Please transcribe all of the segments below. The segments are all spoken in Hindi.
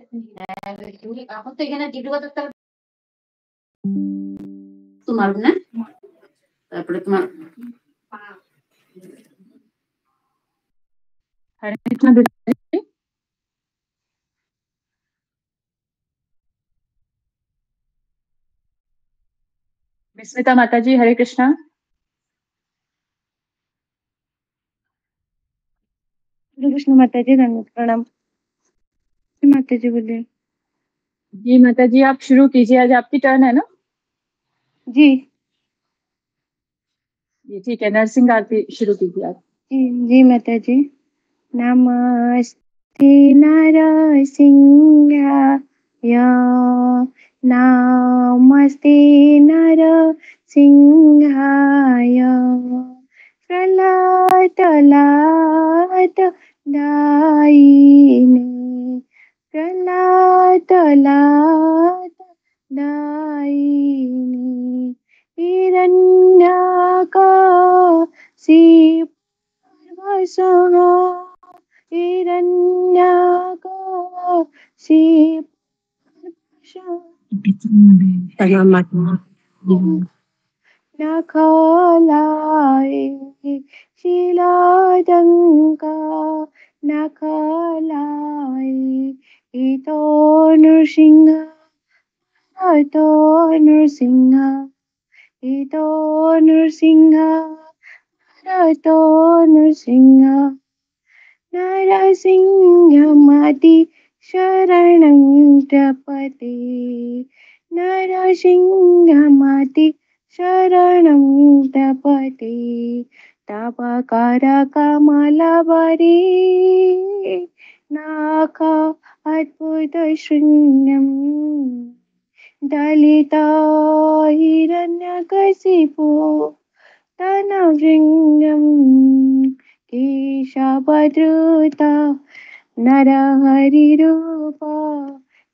এখন তো এখানে টিটু কথা তোমার না তারপরে তোমার हरे कृष्णा बेटा। विस्मिता माता जी हरे कृष्णा। हरे कृष्ण माता जी, धन्यवाद प्रणाम। माता जी बोलिए। जी माता जी आप शुरू कीजिए, आज आपकी टर्न है ना। जी जी ठीक है, नरसिंह आरती शुरू कीजिए आप। जी जी माता जी। नमस्ते नरसिंहाय, नमस्ते नरसिंहाय, प्रह्लाद दायिने, प्रह्लाद दायिने, हिरण्यकशिपुर्वशः, नखलाय शिलादङ्का, नखलाय इतो नृसिंह, इतो नृसिंह, इतो नृसिंह, इतो नृसिंह, नरसिंहमति शरणं प्रपदे, नरसिंहमति शरणं प्रपदे, तव करकमलवरे नाक अद्भुतशून्यम्, दलिता हिरण्यकशिपु तनवृङ्गम्, केशवधृता नरहरिरूप,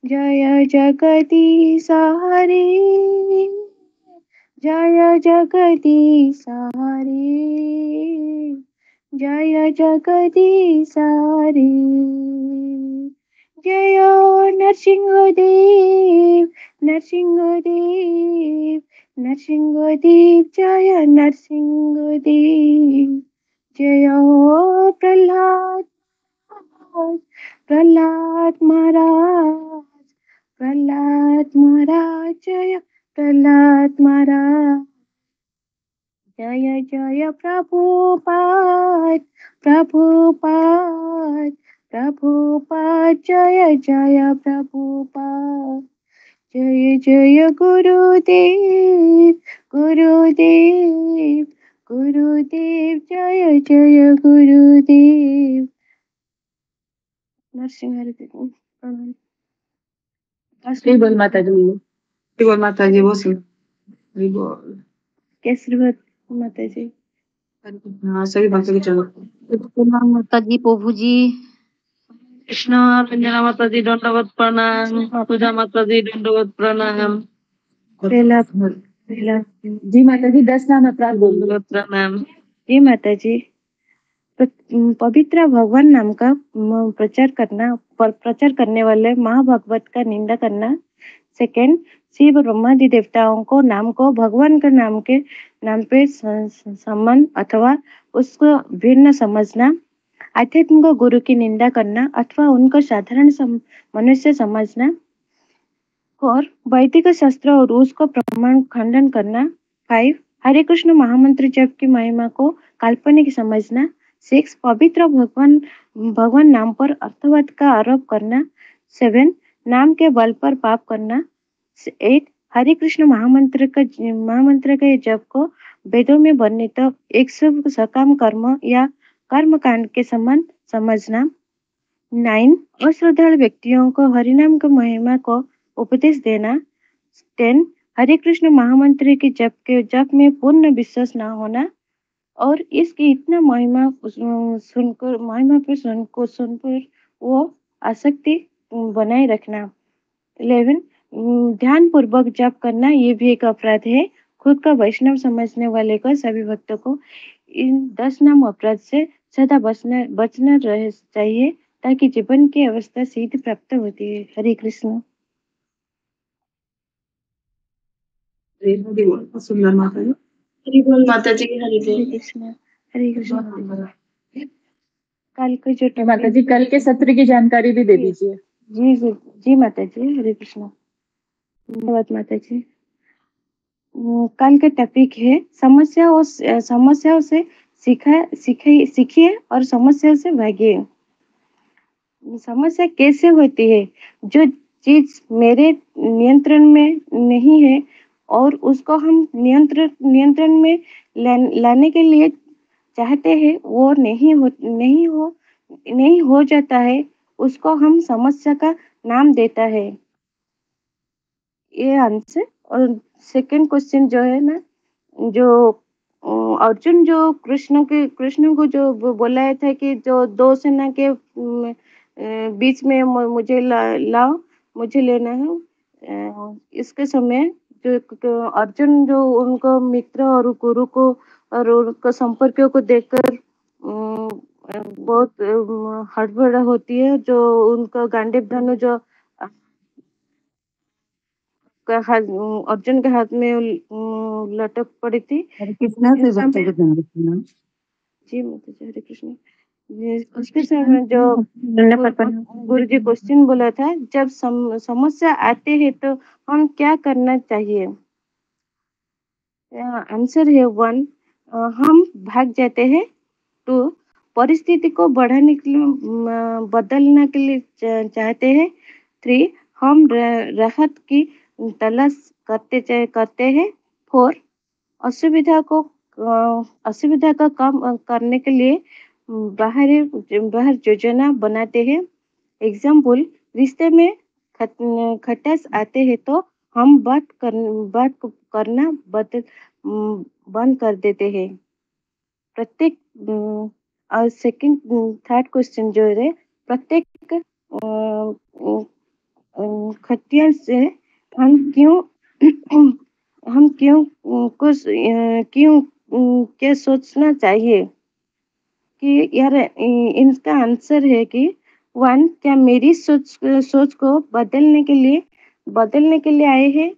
जय जगदीश हरे, जय जगदीश हरे, जय जगदीश हरे, जय नरसिंहदेव, नरसिंहदेव, नरसिंहदेव, जय नरसिंहदेव, जय प्रह्लाद, प्रह्लाद महाराज, प्रह्लाद महाराज, जय प्रह्लाद महाराज, जय जय प्रभुपाद, प्रभुपाद, प्रभुपाद, जय जय प्रभुपाद, जय जय गुरुदेव, गुरुदेव, गुरुदेव, जय जय गुरुदेव। नरसिंह प्रणाम। श्री बोल माता जी, श्री बोल माता जी, वो सुन बोल केसरीवत माता जी। हाँ सभी भक्तों के चलो। माता जी प्रभु जी कृष्ण रंजना माता जी दंडवत प्रणाम, पूजा माता जी दंडवत प्रणाम, पहला जी माता जी 10 नाम अपराध बोल दो। प्रणाम। जी माता जी। पवित्र भगवान नाम का प्रचार करने वाले महाभागवत का निंदा करना। सेकंड, शिव ब्रह्मादि देवताओं को नाम को भगवान के नाम पे सम्मान अथवा उसको भिन्न समझना। आध्यात्मिक गुरु की निंदा करना अथवा उनको साधारण मनुष्य समझना। और वैदिक शास्त्र और उसको प्रमाण खंडन करना। 5, हरे कृष्ण महामंत्र जप की महिमा को काल्पनिक समझना। 6, पवित्र भगवान नाम पर अर्थवाद का आरोप करना। 7, नाम के बल पर पाप करना। 8, हरे कृष्ण महामंत्र के जप को वेदों में वर्णित एक शुभ सकाम कर्म या कर्म कांड के समान समझना। 9, अश्रद्धालु व्यक्तियों को हरिनाम की महिमा को उपदेश देना। 10, हरे कृष्ण महामंत्र के जप में पूर्ण विश्वास न होना और इसकी इतना महिमा सुनकर वो आसक्ति बनाए रखना। 11, ध्यान पूर्वक जप करना ये भी एक अपराध है। खुद का वैष्णव समझने वाले को सभी भक्तों को इन 10 नाम अपराध से सदा बचना चाहिए ताकि जीवन की अवस्था सिद्धि प्राप्त होती है। हरे कृष्ण। सुंदर माता जी, हरि बोल माता जी, हरि हरे बोल। कृष्ण। हरे कृष्ण। कल को जो माता जी कल के सत्र की जानकारी भी दे दीजिए। जी जी जी माता जी, हरे कृष्ण। धन्यवाद माता जी। कल का टॉपिक है समस्याओं से सीखिए और समस्या से भागिए। समस्या कैसे होती है? जो चीज मेरे नियंत्रण में नहीं है और उसको हम नियंत्रण में लाने के लिए चाहते हैं, वो नहीं हो जाता है, उसको हम समस्या का नाम देता है। ये आंसर। और सेकंड क्वेश्चन जो है ना, जो अर्जुन जो कृष्ण को जो बोला था कि जो दो सेना के बीच में मुझे लाओ, मुझे लेना है। इसके समय जो अर्जुन जो उनको मित्र और गुरु को और उनको संपर्कों को देखकर बहुत हड़बड़ होती है। जो उनका गांडीव धनुष जो अर्जुन के हाथ में लटक पड़ी थी। कृष्णा से बच्चे को ध्यान रखना। जी माता जी, हरे कृष्ण। उसके समय जो गुरु जी क्वेश्चन बोला था, जब समस्या आते हैं तो हम क्या करना चाहिए? आंसर है 1, हम भाग जाते हैं। 2, परिस्थिति को बदलने के लिए चाहते हैं। 3, हम राहत की तलाश करते हैं। 4, असुविधा का काम करने के लिए बाहर योजना बनाते हैं। एग्जाम्पल, रिश्ते में खटास आते हैं तो हम बात करना बंद कर देते हैं। प्रत्येक और सेकंड थर्ड क्वेश्चन जो है, प्रत्येक खटिया से हम क्यों हम क्यों क्यों क्या सोचना चाहिए? कि यार इनका आंसर है कि 1, क्या मेरी सोच को बदलने के लिए आए हैं?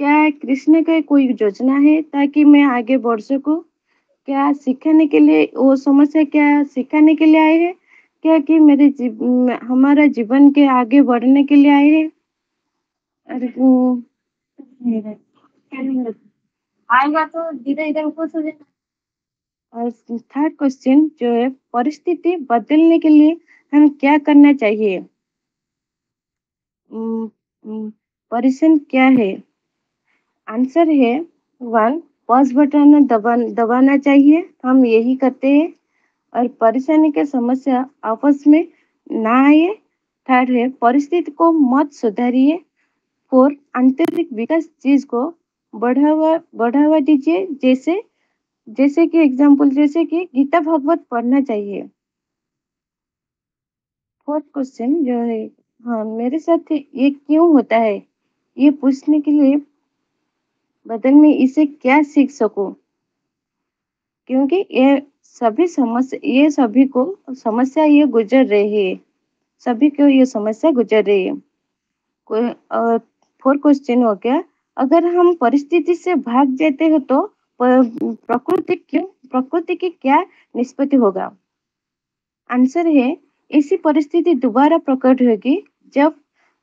क्या कृष्ण का कोई योजना है ताकि मैं आगे बढ़ सकूं? क्या सिखाने के लिए, वो समस्या क्या सिखाने के लिए आए हैं? क्या कि हमारा जीवन के आगे बढ़ने के लिए आए हैं? आएगा तो धीरे धीरे ऊपर हो जाएगा। और थर्ड क्वेश्चन जो है, परिस्थिति बदलने के लिए हम क्या करना चाहिए? परिश्रम क्या है? आंसर है 1, पॉज बटन दबाना चाहिए, हम यही करते हैं। और परेशानी के समस्या आपस में ना आए। थर्ड है, परिस्थिति को मत सुधारिए। 4, आंतरिक विकास चीज को बढ़ावा दीजिए। जैसे कि एग्जाम्पल, जैसे कि गीता भागवत पढ़ना चाहिए। फोर्थ क्वेश्चन जो है, हाँ मेरे साथ ये क्यों होता है, ये पूछने के लिए बदल में इसे क्या सीख सकूं? क्योंकि सभी को समस्या ये गुजर रही है, सभी को ये समस्या गुजर रही है। फोर्थ क्वेश्चन हो गया, अगर हम परिस्थिति से भाग जाते हो तो प्रकृति की क्या निष्पत्ति होगा? आंसर है, ऐसी परिस्थिति दोबारा प्रकट होगी जब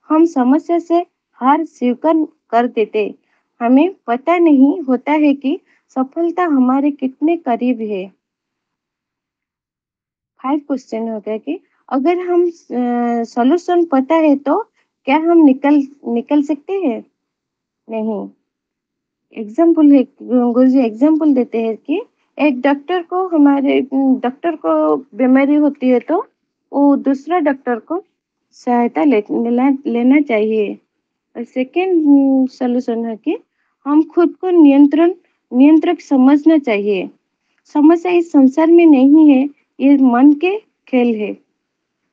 हम समस्या से हार स्वीकार कर देते। हमें पता नहीं होता है कि सफलता हमारे कितने करीब है। 5 क्वेश्चन हो गया कि अगर हम सॉल्यूशन पता है तो क्या हम निकल सकते हैं? नहीं। एग्जाम्पल है, गुरुजी एग्जाम्पल देते हैं कि एक डॉक्टर को बीमारी होती है तो वो दूसरा डॉक्टर को सहायता लेना चाहिए। और सेकेंड सोल्यूशन है कि हम खुद को नियंत्रक समझना चाहिए। समस्या इस संसार में नहीं है, ये मन के खेल है।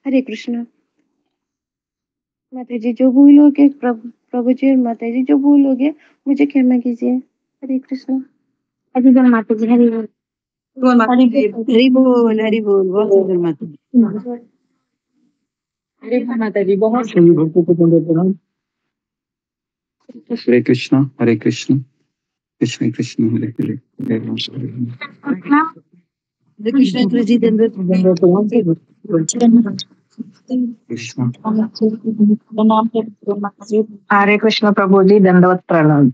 हरे कृष्ण। माता जी जो भूलोगे, प्रभु जी और माता जी जो भूलोगे मुझे क्षमा कीजिए। हरे कृष्ण। हरि बोल माता जी, हरि बोल। हरि बोल, हरि बोल, बहुत सुंदर माता जी। माता जी बहुत सभी भक्तों को दंडवत प्रणाम। हरे कृष्णा कृष्ण कृष्ण हरे हरे हरे राम हरे राम। कृष्ण गुरु जी दंडवत दंडवत प्रणाम। कृष्ण हरे कृष्ण प्रभु जी दंडवत प्रणाम।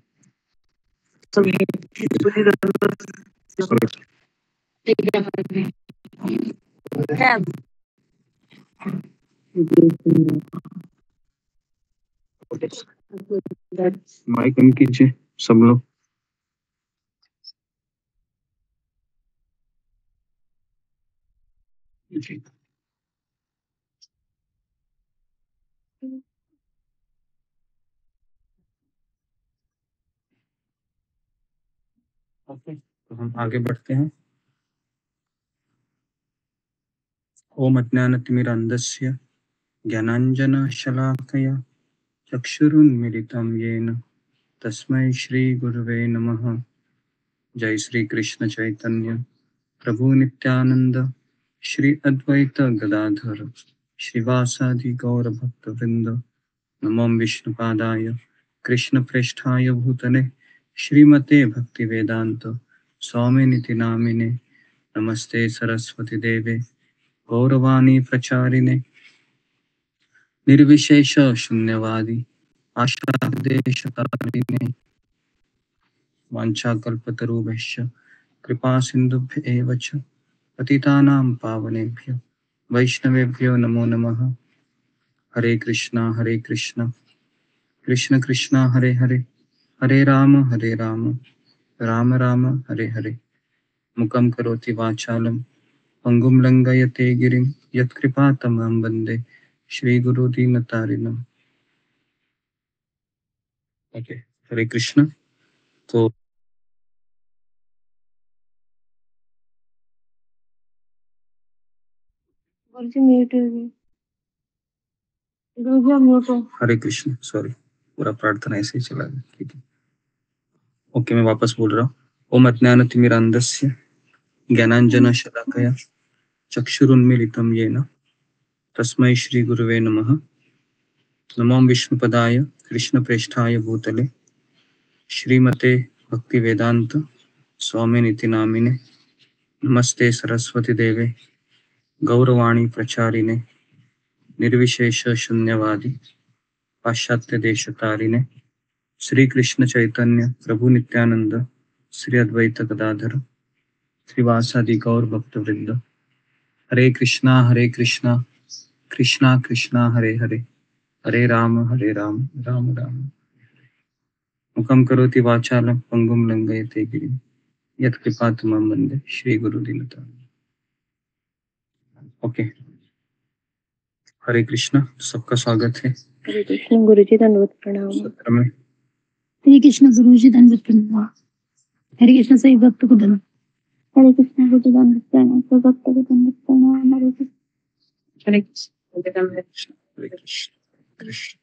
माइक ऑन कीजिए सब लोग। जी ओके, तो हम आगे बढ़ते हैं। ओम अज्ञानतिमिरान्धस्य ज्ञानाञ्जनशलाकया चक्षुरुन्मिलितं येन तस्मै श्रीगुरुवे नमः। जय श्री कृष्ण चैतन्य प्रभु नित्यानंद श्री अद्वैत गदाधर श्रीवासादि गौर भक्त वृंद। नमो विष्णुपादाय कृष्ण प्रेष्ठाय भूतले श्रीमते भक्ति वेदांत स्वामी निति नामिने। नमस्ते सरस्वती देवे गौरवाणी प्रचारिणे निर्विशेष शून्यवादी आशादेशतारिणे। वाञ्छाकल्पतरुभ्यश्च कृपा सिन्धुभ्य एव च पतितानां पावनेभ्यो वैष्णवेभ्यो नमो नमः। हरे कृष्णा कृष्ण कृष्ण हरे हरे हरे राम राम राम हरे हरे। मुखं करोति वाचालं पंगुं लंघयते गिरिं यत्कृपातमहं वन्दे श्रीगुरुदीनतारिणम्। ओके, हरे कृष्ण। तो गुरु जी म्यूट हो गई। गुरु जी म्यूट हो। हरे कृष्ण, सॉरी, पूरा प्रार्थना ऐसे ही चला गया, ठीक है। ओके, मैं वापस बोल रहा हूँ। ओम अज्ञानतिमिरान्धस्य ज्ञानाञ्जनशलाकया चक्षुरुन्मीलितं येन तस्मै श्रीगुरुवे नमः। नमो विष्णुपदाय कृष्णप्रेष्ठाय भूतले श्रीमते भक्तिवेदांत स्वामिनिति नामिने। नमस्ते सरस्वती देवे गौरवाणी प्रचारिणे निर्विशेष शून्यवादी पाश्चात्य देशतारिणे। श्री कृष्ण चैतन्य प्रभु नित्यानंद श्री अद्वैत गदाधर श्रीवासादि गौर भक्त वृंद। हरे कृष्णा कृष्णा कृष्णा हरे हरे हरे राम राम राम। मुखं करोति वाचालं पंगुं लंघयते गिरिं यत्कृपातमहं वन्दे श्रीगुरुदीनताम्। ओके, हरे कृष्णा, सबका स्वागत है हरे कृष्ण गुरु जी दंडवत प्रणाम। सत्र में। हरे कृष्ण गुरु जी दंडवत प्रणाम। हरे कृष्ण सही भक्त को दंड। हरे कृष्ण गुरु जी दंडवत प्रणाम। सही भक्त को दंडवत प्रणाम। हरे कृष्ण। हरे कृष्ण कृष्ण।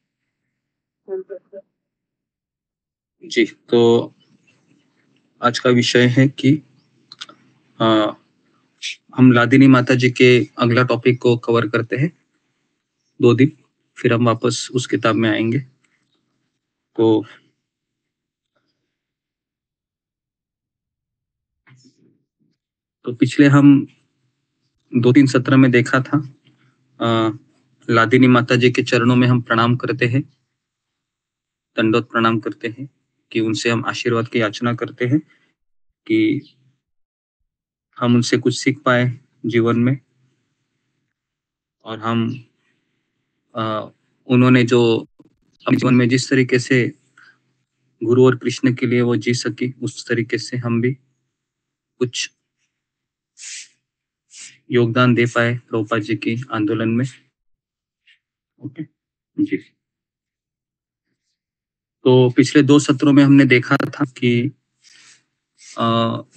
जी, तो आज का विषय है कि हम लादिनी माता जी के अगला टॉपिक को कवर करते हैं 2 दिन, फिर हम वापस उस किताब में आएंगे। तो पिछले हम 2-3 सत्र में देखा था लादिनी माता जी के चरणों में हम प्रणाम करते हैं, दंडवत प्रणाम करते हैं कि उनसे हम आशीर्वाद की याचना करते हैं कि हम उनसे कुछ सीख पाए जीवन में, और हम उन्होंने जो अपने जीवन में जिस तरीके से गुरु और कृष्ण के लिए वो जी सकी, उस तरीके से हम भी कुछ योगदान दे पाए प्रभुपाद जी की आंदोलन में। ओके जी, तो पिछले 2 सत्रों में हमने देखा था कि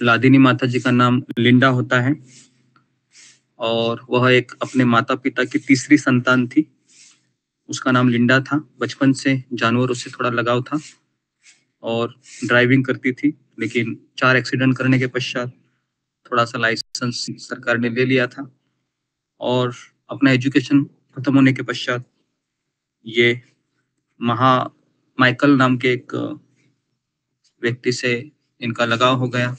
लादिनी माता जी का नाम लिंडा होता है और वह एक अपने माता पिता की तीसरी संतान थी। उसका नाम लिंडा था। बचपन से जानवरों से थोड़ा लगाव था और ड्राइविंग करती थी, लेकिन 4 एक्सीडेंट करने के पश्चात थोड़ा सा लाइसेंस सरकार ने ले लिया था और अपना एजुकेशन खत्म होने के पश्चात ये माइकल नाम के एक व्यक्ति से इनका लगाव हो गया।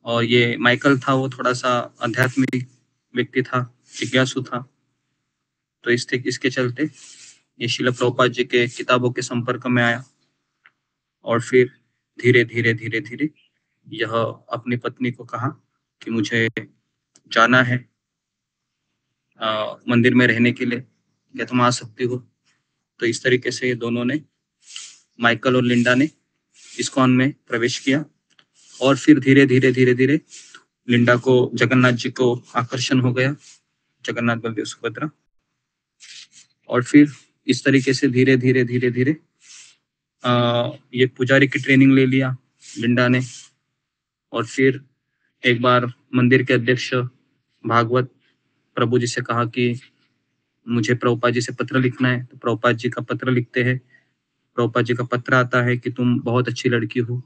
और ये माइकल था, वो थोड़ा सा आध्यात्मिक व्यक्ति था, जिज्ञासु था। तो इसके चलते ये श्रील प्रभुपाद जी के किताबों के संपर्क में आया और फिर धीरे धीरे धीरे धीरे यह अपनी पत्नी को कहा कि मुझे जाना है मंदिर में रहने के लिए, क्या तुम आ सकती हो? तो इस तरीके से ये दोनों ने, माइकल और लिंडा ने, इस्कॉन में प्रवेश किया। और फिर धीरे धीरे धीरे धीरे लिंडा को जगन्नाथ जी को आकर्षण हो गया, जगन्नाथ बलदेव सुभद्रा। और फिर इस तरीके से धीरे धीरे धीरे धीरे ये पुजारी की ट्रेनिंग ले लिया लिंडा ने। और फिर एक बार मंदिर के अध्यक्ष भागवत प्रभु जी से कहा कि मुझे प्रभुपाद जी से पत्र लिखना है। तो प्रभुपाद जी का पत्र लिखते हैं। प्रभुपाद जी का पत्र आता है कि तुम बहुत अच्छी लड़की हो,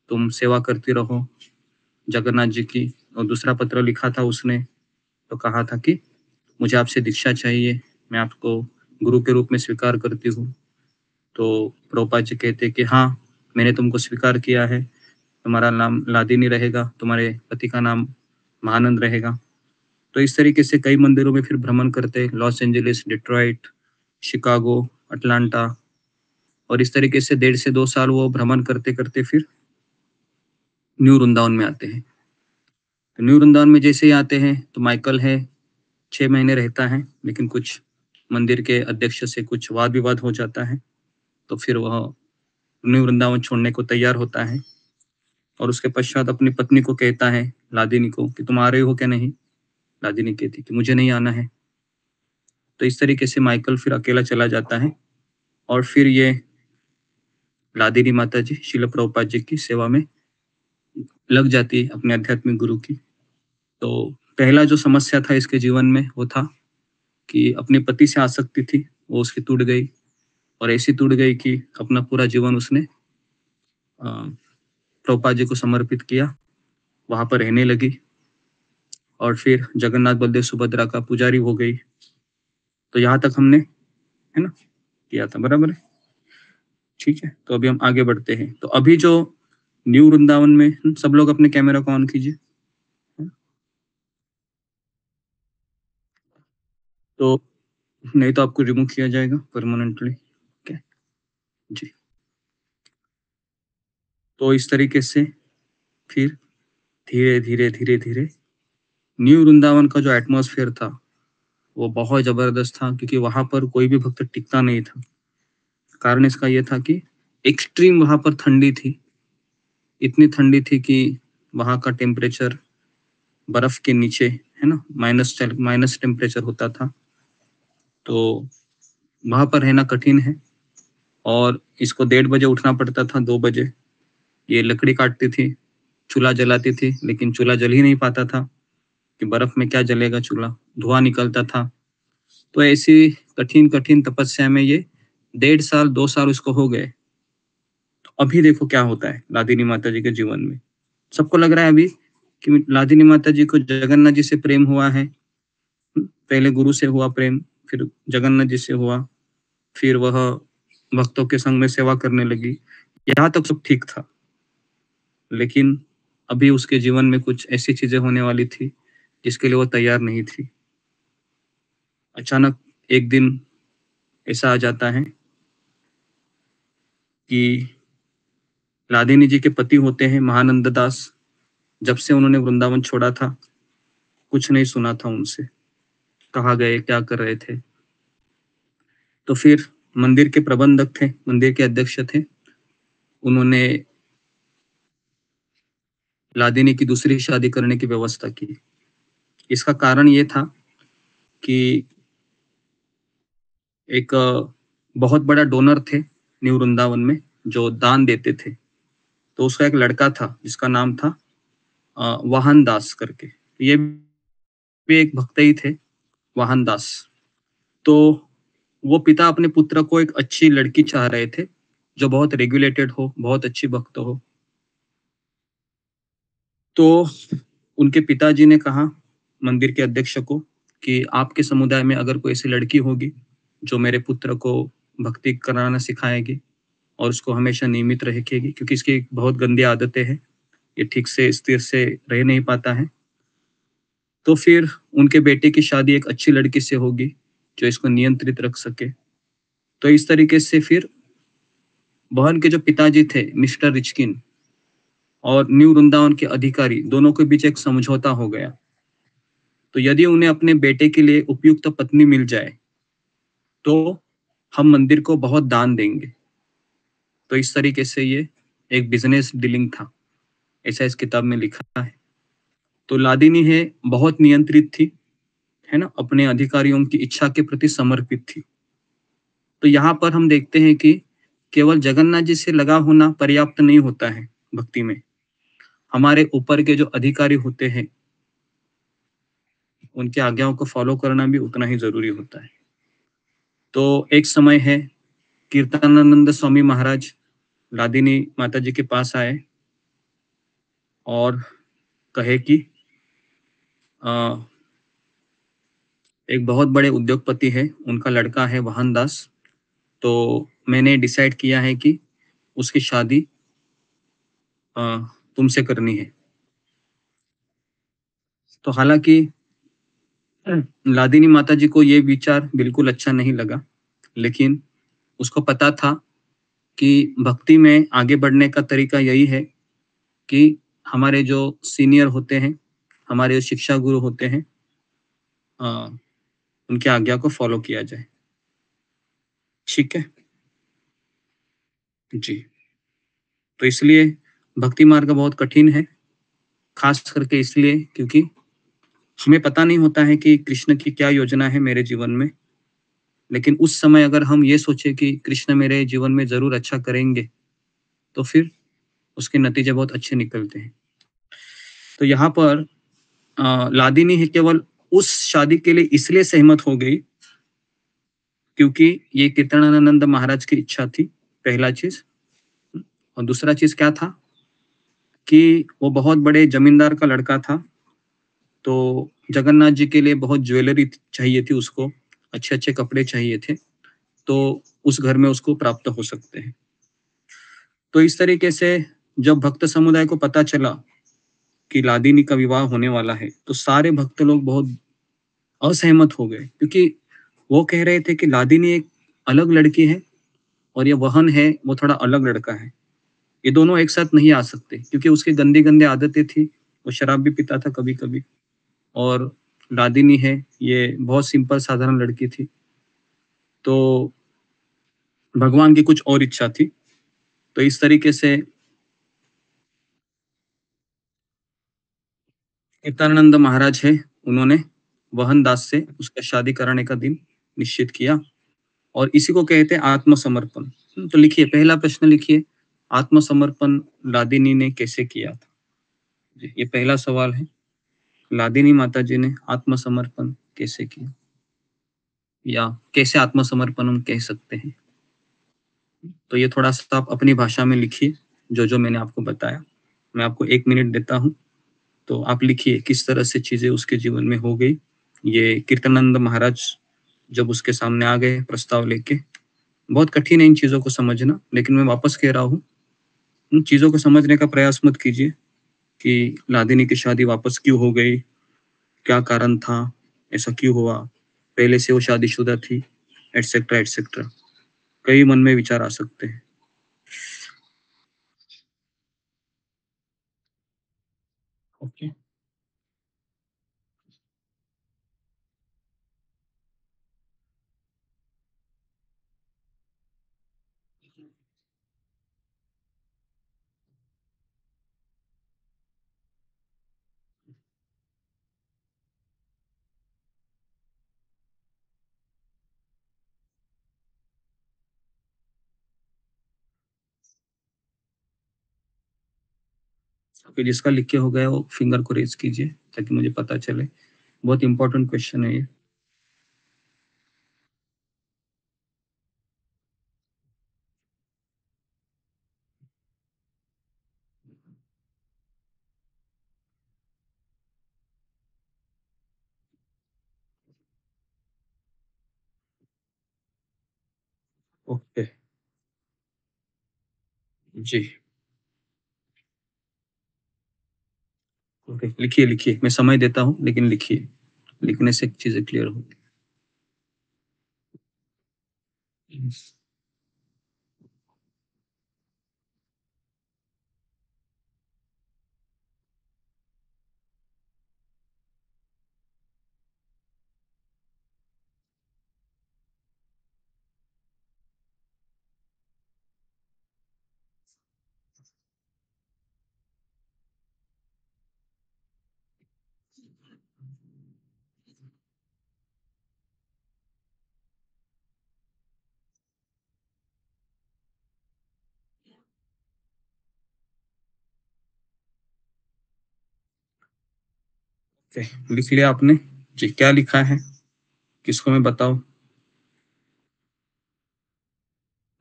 तुम सेवा करती रहो जगन्नाथ जी की। और दूसरा पत्र लिखा था उसने, तो कहा था कि मुझे आपसे दीक्षा चाहिए, मैं आपको गुरु के रूप में स्वीकार करती हूँ। तो प्रभुपाद जी कहते कि हाँ, मैंने तुमको स्वीकार किया है, तुम्हारा नाम लादिनी रहेगा, तुम्हारे पति का नाम महानंद रहेगा। तो इस तरीके से कई मंदिरों में फिर भ्रमण करते, Los Angeles, Detroit, Chicago, Atlanta. और इस तरीके से 1.5 से 2 साल वो भ्रमण करते करते फिर न्यू वृंदावन में आते हैं। तो न्यू वृंदावन में जैसे ही आते हैं तो माइकल है 6 महीने रहता है, लेकिन कुछ मंदिर के अध्यक्ष से कुछ वाद विवाद हो जाता है। तो फिर वह न्यू वृंदावन छोड़ने को तैयार होता है। और उसके पश्चात अपनी पत्नी को कहता है, लादिनी को, कि तुम आ रही हो क्या नहीं? लादिनी कहती कि मुझे नहीं आना है। तो इस तरीके से माइकल फिर अकेला चला जाता है। और फिर ये लादिनी माता जी श्रील प्रभुपाद जी की सेवा में लग जाती है, अपने आध्यात्मिक गुरु की। तो पहला जो समस्या था इसके जीवन में वो था कि अपने पति से आसक्ति थी, वो उसकी टूट गई। और ऐसी टूट गई कि अपना पूरा जीवन उसने प्रभुपाद जी को समर्पित किया, वहां पर रहने लगी। और फिर जगन्नाथ बलदेव सुभद्रा का पुजारी हो गई। तो यहाँ तक हमने, है ना, किया था, बराबर है? ठीक है, तो अभी हम आगे बढ़ते हैं। तो अभी जो न्यू वृंदावन में, सब लोग अपने कैमरा को ऑन कीजिए। तो नहीं तो आपको रिमूव किया जाएगा परमानेंटली। ओके जी। तो इस तरीके से फिर धीरे धीरे धीरे धीरे न्यू वृंदावन का जो एटमॉस्फेयर था वो बहुत जबरदस्त था, क्योंकि वहां पर कोई भी भक्त टिकता नहीं था। कारण इसका ये था कि एक्सट्रीम वहां पर ठंडी थी, इतनी ठंडी थी कि वहां का टेम्परेचर बर्फ के नीचे, है ना, माइनस टेम्परेचर होता था। तो वहां पर रहना कठिन है। और इसको 1:30 बजे उठना पड़ता था, 2 बजे। ये लकड़ी काटती थी, चूल्हा जलाती थी, लेकिन चूल्हा जल ही नहीं पाता था कि बर्फ में क्या जलेगा चूल्हा, धुआं निकलता था। तो ऐसी कठिन कठिन तपस्या में ये 1.5 साल 2 साल उसको हो गए। तो अभी देखो क्या होता है लादिनी माता जी के जीवन में। सबको लग रहा है अभी कि लादिनी माता जी को जगन्नाथ जी से प्रेम हुआ है। पहले गुरु से हुआ प्रेम, फिर जगन्नाथ जी से हुआ, फिर वह भक्तों के संग में सेवा करने लगी। यहाँ तक सब ठीक था, लेकिन अभी उसके जीवन में कुछ ऐसी चीजें होने वाली थी जिसके लिए वो तैयार नहीं थी। अचानक एक दिन ऐसा आ जाता है कि लादिनी जी के पति होते हैं महानंद दास। जब से उन्होंने वृंदावन छोड़ा था, कुछ नहीं सुना था उनसे, कहाँ गए, क्या कर रहे थे। तो फिर मंदिर के प्रबंधक थे, मंदिर के अध्यक्ष थे, उन्होंने लादिनी की दूसरी शादी करने की व्यवस्था की। इसका कारण ये था कि एक बहुत बड़ा डोनर थे न्यू वृंदावन में जो दान देते थे। तो उसका एक लड़का था जिसका नाम था वाहन दास करके। ये भी एक भक्त ही थे, वाहन दास। तो वो पिता अपने पुत्र को एक अच्छी लड़की चाह रहे थे जो बहुत रेगुलेटेड हो, बहुत अच्छी भक्त हो। तो उनके पिताजी ने कहा मंदिर के अध्यक्ष को कि आपके समुदाय में अगर कोई ऐसी लड़की होगी जो मेरे पुत्र को भक्ति कराना सिखाएगी और उसको हमेशा नियमित रखेगी, क्योंकि इसकी एक बहुत गंदी आदतें हैं, ये ठीक से स्थिर से रह नहीं पाता है, तो फिर उनके बेटे की शादी एक अच्छी लड़की से होगी जो इसको नियंत्रित रख सके। तो इस तरीके से फिर बहन के जो पिताजी थे मिस्टर रिचकिन और न्यू वृंदावन के अधिकारी दोनों के बीच एक समझौता हो गया। तो यदि उन्हें अपने बेटे के लिए उपयुक्त पत्नी मिल जाए तो हम मंदिर को बहुत दान देंगे। तो इस तरीके से ये एक बिजनेस डीलिंग था, ऐसा इस किताब में लिखा है। तो लादिनी है बहुत नियंत्रित थी, है ना, अपने अधिकारियों की इच्छा के प्रति समर्पित थी। तो यहाँ पर हम देखते हैं कि केवल जगन्नाथ जी से लगा होना पर्याप्त नहीं होता है भक्ति में, हमारे ऊपर के जो अधिकारी होते हैं उनकी आज्ञाओं को फॉलो करना भी उतना ही जरूरी होता है। तो एक समय है, कीर्तनानंद स्वामी महाराज लादिनी माता जी के पास आए और कहे कि एक बहुत बड़े उद्योगपति है, उनका लड़का है वाहन दास, तो मैंने डिसाइड किया है कि उसकी शादी तुमसे करनी है। तो हालांकि लादिनी माता जी को ये विचार बिल्कुल अच्छा नहीं लगा, लेकिन उसको पता था कि भक्ति में आगे बढ़ने का तरीका यही है कि हमारे जो सीनियर होते हैं, हमारे जो शिक्षा गुरु होते हैं, उनकी आज्ञा को फॉलो किया जाए। ठीक है जी। तो इसलिए भक्ति मार्ग बहुत कठिन है, खास करके इसलिए क्योंकि हमें पता नहीं होता है कि कृष्ण की क्या योजना है मेरे जीवन में। लेकिन उस समय अगर हम ये सोचे कि कृष्ण मेरे जीवन में जरूर अच्छा करेंगे तो फिर उसके नतीजे बहुत अच्छे निकलते हैं। तो यहाँ पर लादिनी है केवल उस शादी के लिए इसलिए सहमत हो गई क्योंकि ये कीर्तनानंद महाराज की इच्छा थी, पहला चीज। और दूसरा चीज क्या था कि वो बहुत बड़े जमींदार का लड़का था, तो जगन्नाथ जी के लिए बहुत ज्वेलरी चाहिए थी उसको, अच्छे अच्छे कपड़े चाहिए थे, तो उस घर में उसको प्राप्त हो सकते हैं। तो इस तरीके से जब भक्त समुदाय को पता चला कि लादिनी का विवाह होने वाला है तो सारे भक्त लोग बहुत असहमत हो गए, क्योंकि वो कह रहे थे कि लादिनी एक अलग लड़की है और ये वहन है वो थोड़ा अलग लड़का है, ये दोनों एक साथ नहीं आ सकते, क्योंकि उसकी गंदी गंदी आदतें थी, वो शराब भी पीता था कभी कभी, और लादिनी है ये बहुत सिंपल साधारण लड़की थी। तो भगवान की कुछ और इच्छा थी। तो इस तरीके से कीर्तनानंद महाराज है, उन्होंने वहन दास से उसका शादी कराने का दिन निश्चित किया, और इसी को कहते हैं आत्मसमर्पण। तो लिखिए, पहला प्रश्न लिखिए, आत्मसमर्पण लादिनी ने कैसे किया था? ये पहला सवाल है, लादिनी माता जी ने आत्मसमर्पण कैसे किया, या कैसे आत्मसमर्पण हम कह सकते हैं? तो ये थोड़ा सा आप अपनी भाषा में लिखिए, जो जो मैंने आपको बताया। मैं आपको 1 मिनट देता हूँ, तो आप लिखिए किस तरह से चीजें उसके जीवन में हो गई। ये कीर्तनानंद महाराज जब उसके सामने आ गए प्रस्ताव लेके, बहुत कठिन है इन चीजों को समझना, लेकिन मैं वापस कह रहा हूँ, उन चीजों को समझने का प्रयास मत कीजिए कि लादिनी की शादी वापस क्यों हो गई, क्या कारण था, ऐसा क्यों हुआ, पहले से वो शादीशुदा थी, एटसेट्रा एटसेट्रा। कई मन में विचार आ सकते हैं। ओके। ओके, जिसका लिख के हो गया वो फिंगर को रेज कीजिए ताकि मुझे पता चले। बहुत इंपॉर्टेंट क्वेश्चन है ये। ओके जी। ओके, लिखिए लिखिए, मैं समय देता हूँ लेकिन लिखिए, लिखने से चीजें क्लियर होगी। ओके, लिख लिया आपने जी? क्या लिखा है, किसको मैं बताऊं?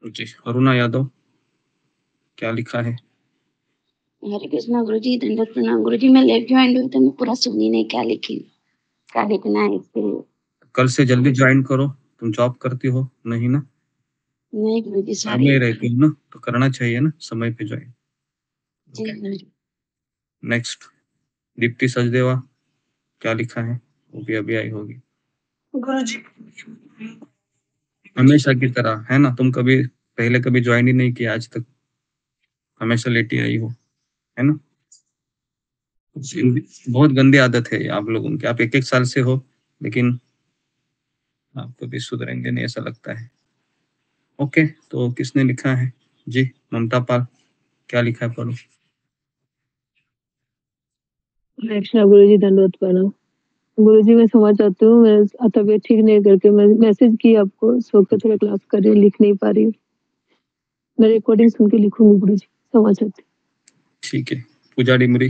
जी, अरुणा यादव, क्या लिखा है? हरे कृष्णा गुरु जी, दंडवत प्रणाम गुरु जी। मैं लेट ज्वाइन हुई तो मैं पूरा सुनी नहीं, क्या लिखी, क्या लिखना है इसके लिए। कल से जल्दी ज्वाइन करो। तुम जॉब करती हो नहीं ना? नहीं गुरु जी, काम में सॉरी। रहती हो ना, तो करना चाहिए ना समय पे ज्वाइन। जी गुरु जी। नेक्स्ट, दीप्ति सचदेवा, क्या लिखा है? वो भी अभी आई होगी। गुरुजी हमेशा की तरह है ना, तुम कभी पहले कभी ज्वाइन ही नहीं किया आज तक, हमेशा लेट ही आई हो, है ना? बहुत गंदी आदत है आप लोगों की, आप एक एक साल से हो लेकिन आप कभी सुधरेंगे नहीं ऐसा लगता है। ओके, तो किसने लिखा है जी? ममता पाल, क्या लिखा है, पढ़ो। कृष्णा गुरु जी, दंडवत प्रणाम गुरु जी। मैं क्षमा चाहती हूँ, मैं तबीयत ठीक नहीं करके मैं मैसेज की आपको, सो के थोड़ा क्लास कर रही हूँ, लिख नहीं पा रही हूँ। मैं रिकॉर्डिंग सुन के लिखूंगी गुरु जी, क्षमा चाहती हूँ। ठीक है, पूजा डिमरी,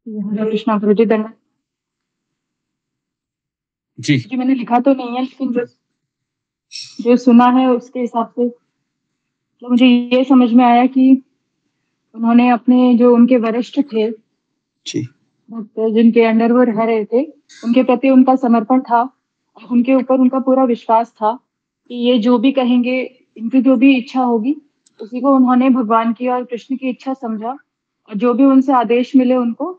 हरे कृष्णा गुरु जी, दंड जी जी। मैंने लिखा तो नहीं है, लेकिन जो सुना है उसके हिसाब से तो मुझे ये समझ में आया कि उन्होंने अपने जो उनके वरिष्ठ थे, जी भक्त जिनके अंडर वो रह रहे थे, उनके प्रति उनका समर्पण था और उनके ऊपर उनका पूरा विश्वास था कि ये जो भी कहेंगे, इनकी जो भी इच्छा होगी, उसी को उन्होंने भगवान की और कृष्ण की इच्छा समझा, और जो भी उनसे आदेश मिले उनको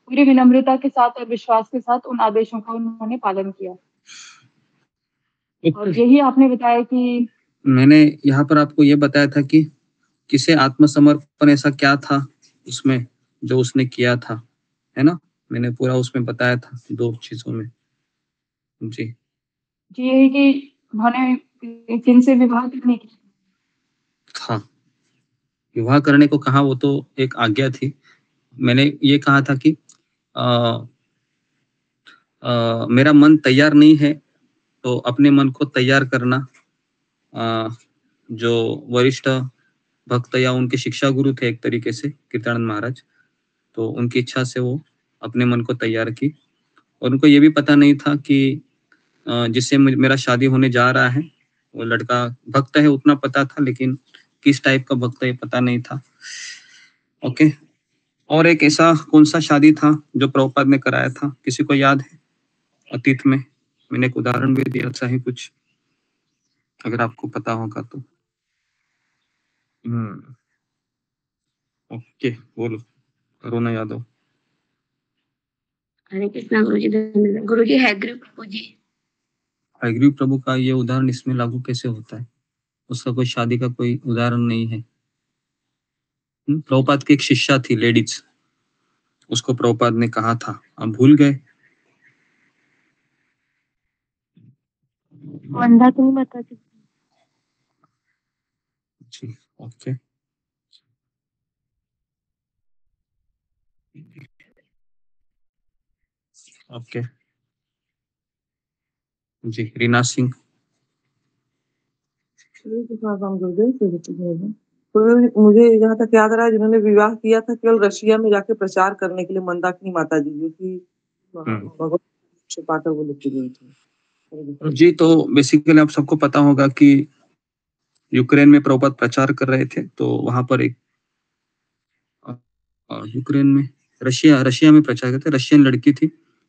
पूरी विनम्रता के साथ और विश्वास के साथ उन आदेशों का उन्होंने पालन किया। और यही आपने बताया कि मैंने यहाँ पर आपको ये बताया था कि किसे आत्मसमर्पण ऐसा क्या था उसमें जो उसने किया था, है ना? मैंने पूरा उसमें बताया था 2 चीजों में। जी यही कि उन्होंने जिनसे विवाह करने की हाँ, विवाह करने को कहा, वो तो एक आज्ञा थी। मैंने ये कहा था कि आ, मेरा मन तैयार नहीं है, तो अपने मन को तैयार करना। जो वरिष्ठ भक्त या उनके शिक्षा गुरु थे एक तरीके से, कीर्तनानंद महाराज, तो उनकी इच्छा से वो अपने मन को तैयार की। और उनको ये भी पता नहीं था कि जिससे मेरा शादी होने जा रहा है वो लड़का भक्त है, उतना पता था, लेकिन किस टाइप का भक्त है ये पता नहीं था। ओके, और एक ऐसा कौन सा शादी था जो प्रभुपाद ने कराया था, किसी को याद है? अतीत में मैंने एक उदाहरण भी दिया, चाहे कुछ अगर आपको पता होगा तो। ओके, बोलो अरुणा यादव। हरे कृष्णा गुरु जी, धन्यवाद गुरु जी। हैग्रीव प्रभु जी। हयग्रीव प्रभु का ये उदाहरण इसमें लागू कैसे होता है? उसका कोई शादी का कोई उदाहरण नहीं है। प्रभुपाद की एक शिष्या थी लेडीज, उसको प्रभुपाद ने कहा था, आप भूल गए? मंदा तुम्ही माता जी। जी ओके। ओके जी, रीना सिंह। तो मुझे जहाँ तक याद रहा है, जिन्होंने विवाह किया था केवल रशिया में जाके प्रचार करने के लिए, मंदाकिनी माता जी, जो कि भगवान छुपाकर वो लेके गई थी। जी, तो बेसिकली आप सबको पता होगा कि यूक्रेन में प्रभुपाद प्रचार कर रहे थे, तो वहां पर एक यूक्रेन में रशिया में प्रचार करते, रशियन लड़की थी,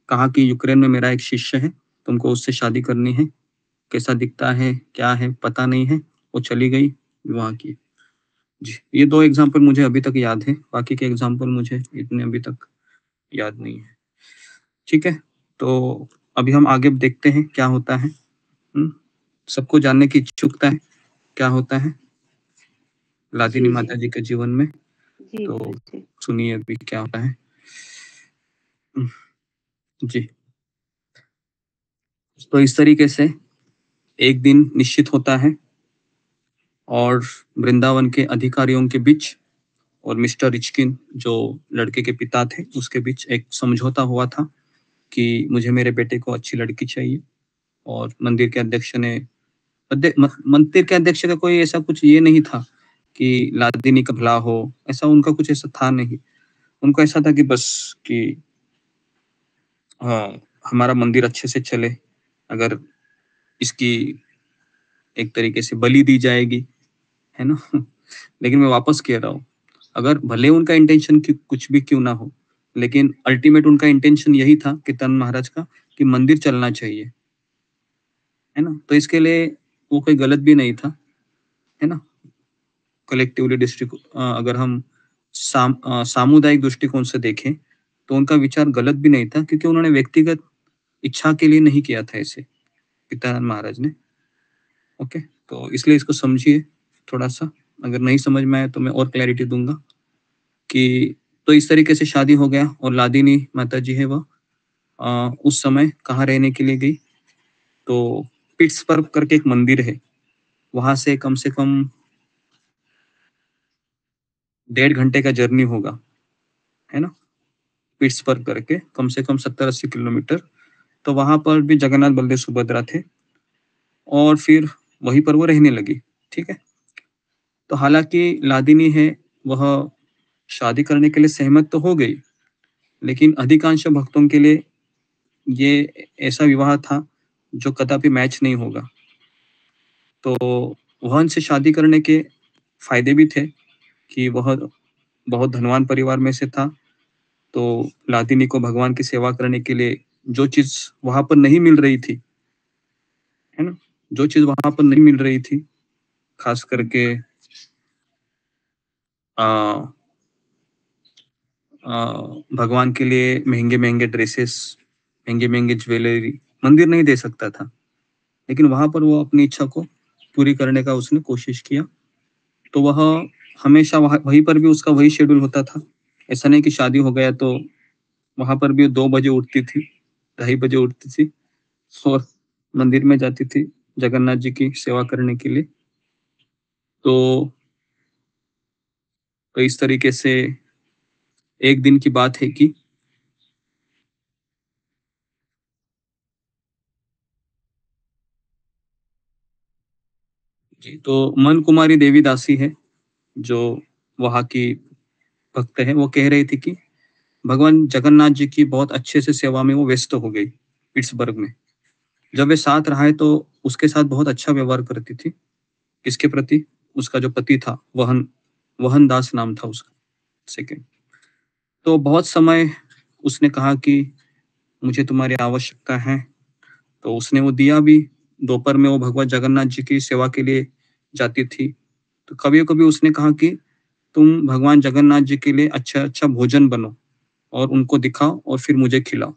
कहा कि यूक्रेन में मेरा एक शिष्य है, तुमको उससे शादी करनी है, कैसा दिखता है क्या है पता नहीं है, वो चली गई, विवाह की। जी, ये 2 एग्जाम्पल मुझे अभी तक याद है, बाकी के एग्जाम्पल मुझे इतने अभी तक याद नहीं है। ठीक है, तो अभी हम आगे देखते हैं क्या होता है। सबको जानने की इच्छुकता है क्या होता है लादिनी जी, माता जी के जीवन में, जी तो गुरुजी। सुनिए अभी क्या होता है। जी, तो इस तरीके से एक दिन निश्चित होता है और वृंदावन के अधिकारियों के बीच और मिस्टर रिचकिन जो लड़के के पिता थे उसके बीच एक समझौता हुआ था कि मुझे मेरे बेटे को अच्छी लड़की चाहिए, और मंदिर के अध्यक्ष ने मंदिर के अध्यक्ष का कोई ऐसा कुछ ये नहीं था कि लादिनी का भला हो, ऐसा उनका कुछ ऐसा था नहीं। उनको ऐसा था कि बस कि हाँ, हमारा मंदिर अच्छे से चले, अगर इसकी एक तरीके से बलि दी जाएगी, है ना। लेकिन मैं वापस कह रहा हूँ, अगर भले उनका इंटेंशन कुछ भी क्यों ना हो, लेकिन अल्टीमेट उनका इंटेंशन यही था कीर्तन महाराज का कि मंदिर चलना चाहिए, है ना। तो इसके लिए वो कोई गलत भी नहीं था, है ना। कलेक्टिवली अगर हम सामुदायिक दृष्टिकोण से देखें तो उनका विचार गलत भी नहीं था, क्योंकि उन्होंने व्यक्तिगत इच्छा के लिए नहीं किया था ऐसे कीर्तन महाराज ने। ओके, तो इसलिए इसको समझिए थोड़ा सा, अगर नहीं समझ में आया तो मैं और क्लैरिटी दूंगा कि तो इस तरीके से शादी हो गया। और लादिनी माता जी है वह उस समय कहाँ रहने के लिए गई, तो पिट्सबर्ग करके एक मंदिर है, वहां से कम 1.5 घंटे का जर्नी होगा, है ना। पिट्सबर्ग करके कम से कम 70-80 किलोमीटर। तो वहां पर भी जगन्नाथ बलदेव सुभद्रा थे और फिर वहीं पर वो रहने लगी। ठीक है, तो हालांकि लादिनी है वह शादी करने के लिए सहमत तो हो गई, लेकिन अधिकांश भक्तों के लिए ये ऐसा विवाह था जो कदापि मैच नहीं होगा। तो वह से शादी करने के फायदे भी थे कि वह बहुत धनवान परिवार में से था, तो लादिनी को भगवान की सेवा करने के लिए जो चीज वहां पर नहीं मिल रही थी, है ना, जो चीज वहां पर नहीं मिल रही थी, खास करके आ, भगवान के लिए महंगे महंगे ड्रेसेस, महंगे महंगे ज्वेलरी मंदिर नहीं दे सकता था, लेकिन वहां पर वो अपनी इच्छा को पूरी करने का उसने कोशिश किया। तो वह हमेशा वहीं पर भी उसका वही शेड्यूल होता था। ऐसा नहीं कि शादी हो गया तो वहां पर भी 2 बजे उठती थी, 2:30 बजे उठती थी और मंदिर में जाती थी जगन्नाथ जी की सेवा करने के लिए। तो इस तरीके से एक दिन की बात है कि जी, तो मन कुमारी देवी दासी है जो वहां की भक्त है, वो कह रही थी कि भगवान जगन्नाथ जी की बहुत अच्छे से सेवा में वो व्यस्त हो गई पिट्सबर्ग में। जब वे साथ रहा है तो उसके साथ बहुत अच्छा व्यवहार करती थी। किसके प्रति? उसका जो पति था, वहन वहन दास नाम था उसका। सेकेंड, तो बहुत समय उसने कहा कि मुझे तुम्हारी आवश्यकता है, तो उसने वो दिया भी। दोपहर में वो भगवान जगन्नाथ जी की सेवा के लिए जाती थी, तो कभी कभी उसने कहा कि तुम भगवान जगन्नाथ जी के लिए अच्छा अच्छा भोजन बनो और उनको दिखाओ और फिर मुझे खिलाओ।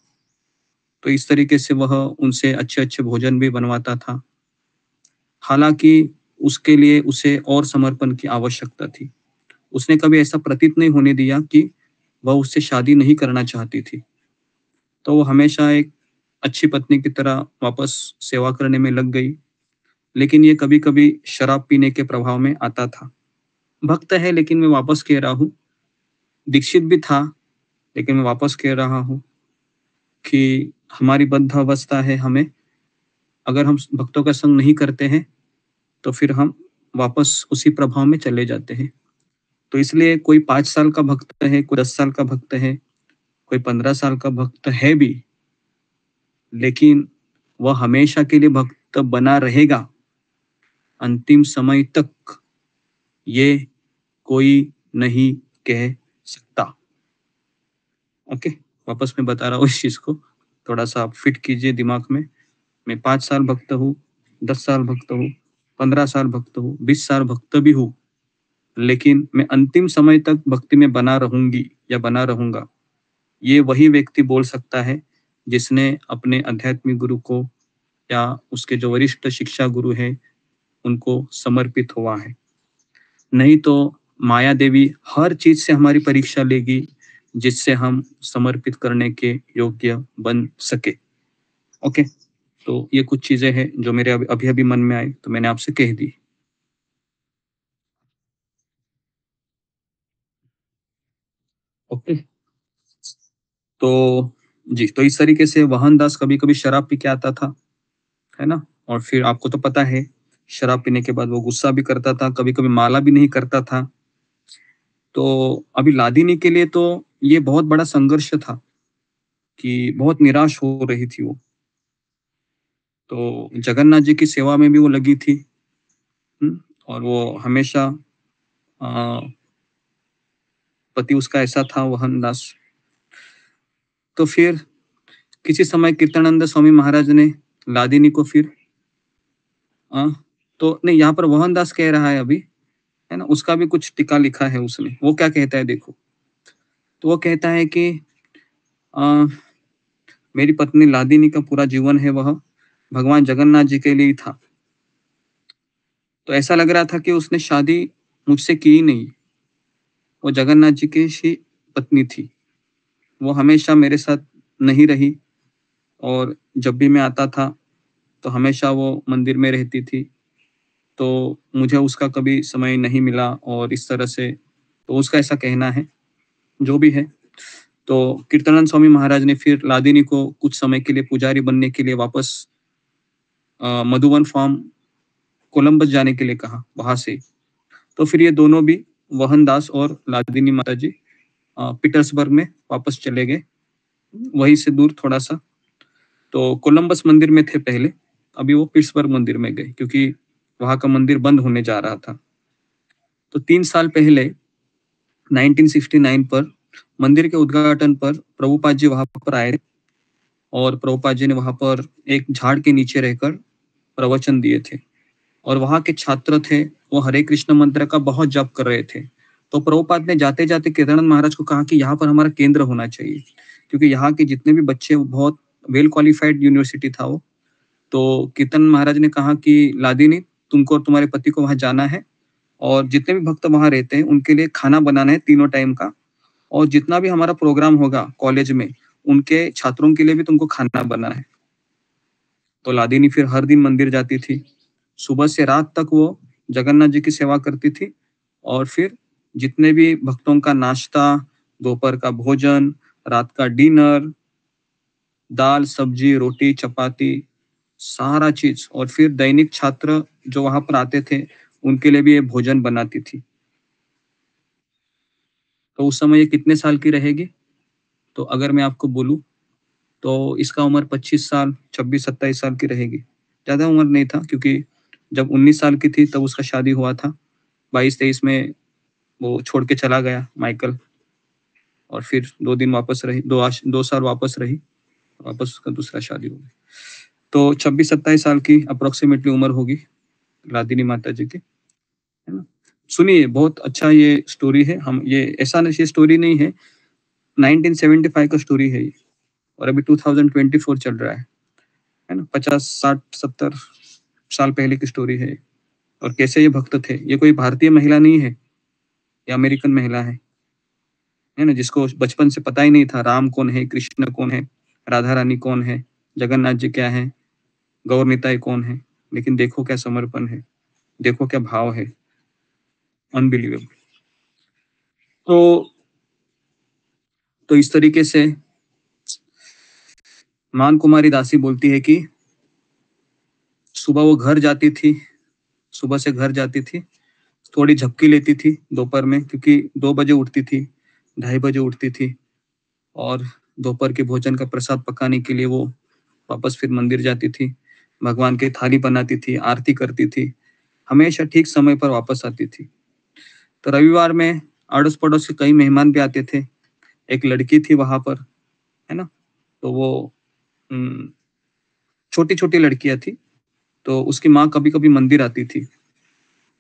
तो इस तरीके से वह उनसे अच्छे अच्छे भोजन भी बनवाता था। हालांकि उसके लिए उसे और समर्पण की आवश्यकता थी। उसने कभी ऐसा प्रतीत नहीं होने दिया कि वह उससे शादी नहीं करना चाहती थी। तो वो हमेशा एक अच्छी पत्नी की तरह वापस सेवा करने में लग गई, लेकिन ये कभी कभी शराब पीने के प्रभाव में आता था। भक्त है, लेकिन मैं वापस कह रहा हूँ, दीक्षित भी था, लेकिन मैं वापस कह रहा हूँ कि हमारी बद्ध अवस्था है, हमें अगर हम भक्तों का संग नहीं करते हैं तो फिर हम वापस उसी प्रभाव में चले जाते हैं। तो इसलिए कोई 5 साल का भक्त है, कोई 10 साल का भक्त है, कोई 15 साल का भक्त है भी, लेकिन वह हमेशा के लिए भक्त बना रहेगा अंतिम समय तक, ये कोई नहीं कह सकता। ओके, वापस मैं बता रहा हूँ इस चीज को, थोड़ा सा आप फिट कीजिए दिमाग में। मैं 5 साल भक्त हूँ, 10 साल भक्त हूँ, 15 साल भक्त हूँ, 20 साल भक्त भी हूँ, लेकिन मैं अंतिम समय तक भक्ति में बना रहूंगी या बना रहूंगा, ये वही व्यक्ति बोल सकता है जिसने अपने आध्यात्मिक गुरु को या उसके जो वरिष्ठ शिक्षा गुरु है उनको समर्पित हुआ है। नहीं तो माया देवी हर चीज से हमारी परीक्षा लेगी जिससे हम समर्पित करने के योग्य बन सके। ओके, तो ये कुछ चीजें हैं जो मेरे अभी अभी मन में आई तो मैंने आपसे कह दी। ओके, तो जी, तो इस तरीके से वाहन दास कभी कभी शराब पी के आता था, है ना, और फिर आपको तो पता है शराब पीने के बाद वो गुस्सा भी करता था, कभी कभी माला भी नहीं करता था। तो अभी लादिनी के लिए तो ये बहुत बड़ा संघर्ष था कि बहुत निराश हो रही थी वो। तो जगन्नाथ जी की सेवा में भी वो लगी थी। और वो हमेशा पति उसका ऐसा था वाहन दास। तो फिर किसी समय कीर्तनानंद स्वामी महाराज ने लादिनी को फिर तो नहीं, यहाँ पर वाहन दास कह रहा है अभी, है ना, उसका भी कुछ टीका लिखा है उसने। वो क्या कहता है देखो, तो वो कहता है कि मेरी पत्नी लादिनी का पूरा जीवन है वह भगवान जगन्नाथ जी के लिए ही था। तो ऐसा लग रहा था कि उसने शादी मुझसे की ही नहीं, वो जगन्नाथ जी की ही पत्नी थी। वो हमेशा मेरे साथ नहीं रही और जब भी मैं आता था तो हमेशा वो मंदिर में रहती थी, तो मुझे उसका कभी समय नहीं मिला और इस तरह से। तो उसका ऐसा कहना है, जो भी है। तो कीर्तनानंद स्वामी महाराज ने फिर लादिनी को कुछ समय के लिए पुजारी बनने के लिए वापस मधुवन फार्म कोलंबस जाने के लिए कहा वहां से। तो फिर ये दोनों भी वाहन दास और लादिनी माता जी पीटर्सबर्ग में वापस चले गए, वहीं से दूर थोड़ा सा। तो कोलंबस मंदिर में थे पहले, अभी वो पिट्सबर्ग मंदिर में गए क्योंकि वहां का मंदिर बंद होने जा रहा था। तो 3 साल पहले 1969 पर मंदिर के उद्घाटन पर प्रभुपाद जी वहां पर आए और प्रभुपाद जी ने वहां पर एक झाड़ के नीचे रहकर प्रवचन दिए थे और वहां के छात्र थे वो हरे कृष्ण मंत्र का बहुत जप कर रहे थे। तो प्रभुपाद ने जाते जाते कीर्तनानंद महाराज को कहा कि यहाँ पर हमारा केंद्र होना चाहिए, क्योंकि यहाँ के जितने भी बच्चे, बहुत वेल क्वालिफाइड यूनिवर्सिटी था वो। तो कीर्तन महाराज ने कहा कि लादिनी, तुमको और तुम्हारे पति को वहां जाना है और जितने भी भक्त वहां रहते हैं उनके लिए खाना बनाना है 3 टाइम का, और जितना भी हमारा प्रोग्राम होगा कॉलेज में उनके छात्रों के लिए भी तुमको खाना बनाना है। तो लादिनी फिर हर दिन मंदिर जाती थी, सुबह से रात तक वो जगन्नाथ जी की सेवा करती थी और फिर जितने भी भक्तों का नाश्ता, दोपहर का भोजन, रात का डिनर, दाल सब्जी रोटी चपाती सारा चीज, और फिर दैनिक छात्र जो वहां पर आते थे उनके लिए भी ये भोजन बनाती थी। तो उस समय ये कितने साल की रहेगी, तो अगर मैं आपको बोलूं तो इसका उम्र 25 साल 26-27 साल की रहेगी। ज्यादा उम्र नहीं था, क्योंकि जब 19 साल की थी तब उसका शादी हुआ था, 22-23 में वो छोड़ के चला गया माइकल, और फिर 2 दिन वापस रही, 2 साल वापस रही, वापस उसका दूसरा शादी हो गया। तो 26-27 साल की अप्रोक्सीमेटली उम्र होगी लादिनी माता जी की, है ना। सुनिए, बहुत अच्छा ये स्टोरी है। हम ये ऐसा नहीं, स्टोरी नहीं है, 1975 का स्टोरी है ये, और अभी 2024 चल रहा है ना, 50 60 70 साल पहले की स्टोरी है। और कैसे ये भक्त थे, ये कोई भारतीय महिला नहीं है, ये अमेरिकन महिला है ना, जिसको बचपन से पता ही नहीं था राम कौन है, कृष्ण कौन है, राधा रानी कौन है, जगन्नाथ जी क्या है, गौर निताई कौन है। लेकिन देखो क्या समर्पण है, देखो क्या भाव है, अनबिलीवेबल। तो इस तरीके से मान कुमारी दासी बोलती है कि सुबह वो घर जाती थी, सुबह से घर जाती थी, थोड़ी झपकी लेती थी दोपहर में, क्योंकि 2 बजे उठती थी, 2:30 बजे उठती थी, और दोपहर के भोजन का प्रसाद पकाने के लिए वो वापस फिर मंदिर जाती थी, भगवान की थाली बनाती थी, आरती करती थी, हमेशा ठीक समय पर वापस आती थी। तो रविवार में अड़ोस पड़ोस के कई मेहमान भी आते थे, एक लड़की थी वहां पर, है ना, तो वो छोटी छोटी लड़कियां थी, तो उसकी माँ कभी कभी मंदिर आती थी,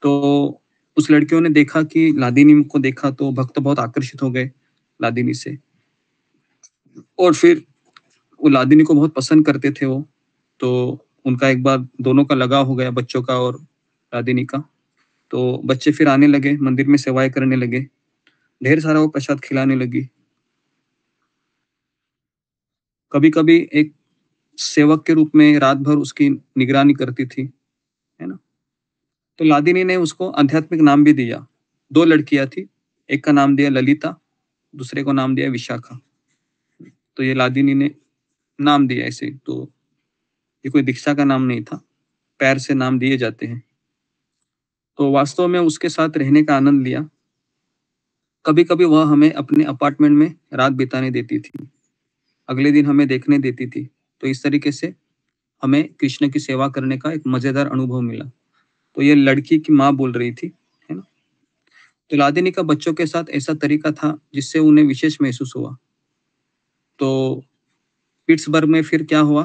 तो उस लड़कियों ने देखा कि लादिनी को देखा तो भक्त बहुत आकर्षित हो गए लादिनी से, और फिर वो लादिनी को बहुत पसंद करते थे वो, तो उनका एक बार दोनों का लगाव हो गया, बच्चों का और लादिनी का। तो बच्चे फिर आने लगे, मंदिर में सेवाएं करने लगे, ढेर सारा वो प्रसाद खिलाने लगी। कभी कभी एक सेवक के रूप में रात भर उसकी निगरानी करती थी, है ना। तो लादिनी ने उसको आध्यात्मिक नाम भी दिया। 2 लड़कियां थी, एक का नाम दिया ललिता, दूसरे को नाम दिया विशाखा। तो ये लादिनी ने नाम दिया ऐसे, तो ये कोई दीक्षा का नाम नहीं था, पैर से नाम दिए जाते हैं। तो वास्तव में उसके साथ रहने का आनंद लिया। कभी कभी वह हमें अपने अपार्टमेंट में रात बिताने देती थी, अगले दिन हमें देखने देती थी। तो इस तरीके से हमें कृष्ण की सेवा करने का एक मजेदार अनुभव मिला। तो ये लड़की की माँ बोल रही थी, है ना। तो लादिनी का बच्चों के साथ ऐसा तरीका था जिससे उन्हें विशेष महसूस हुआ। तो पिट्सबर्ग में फिर क्या हुआ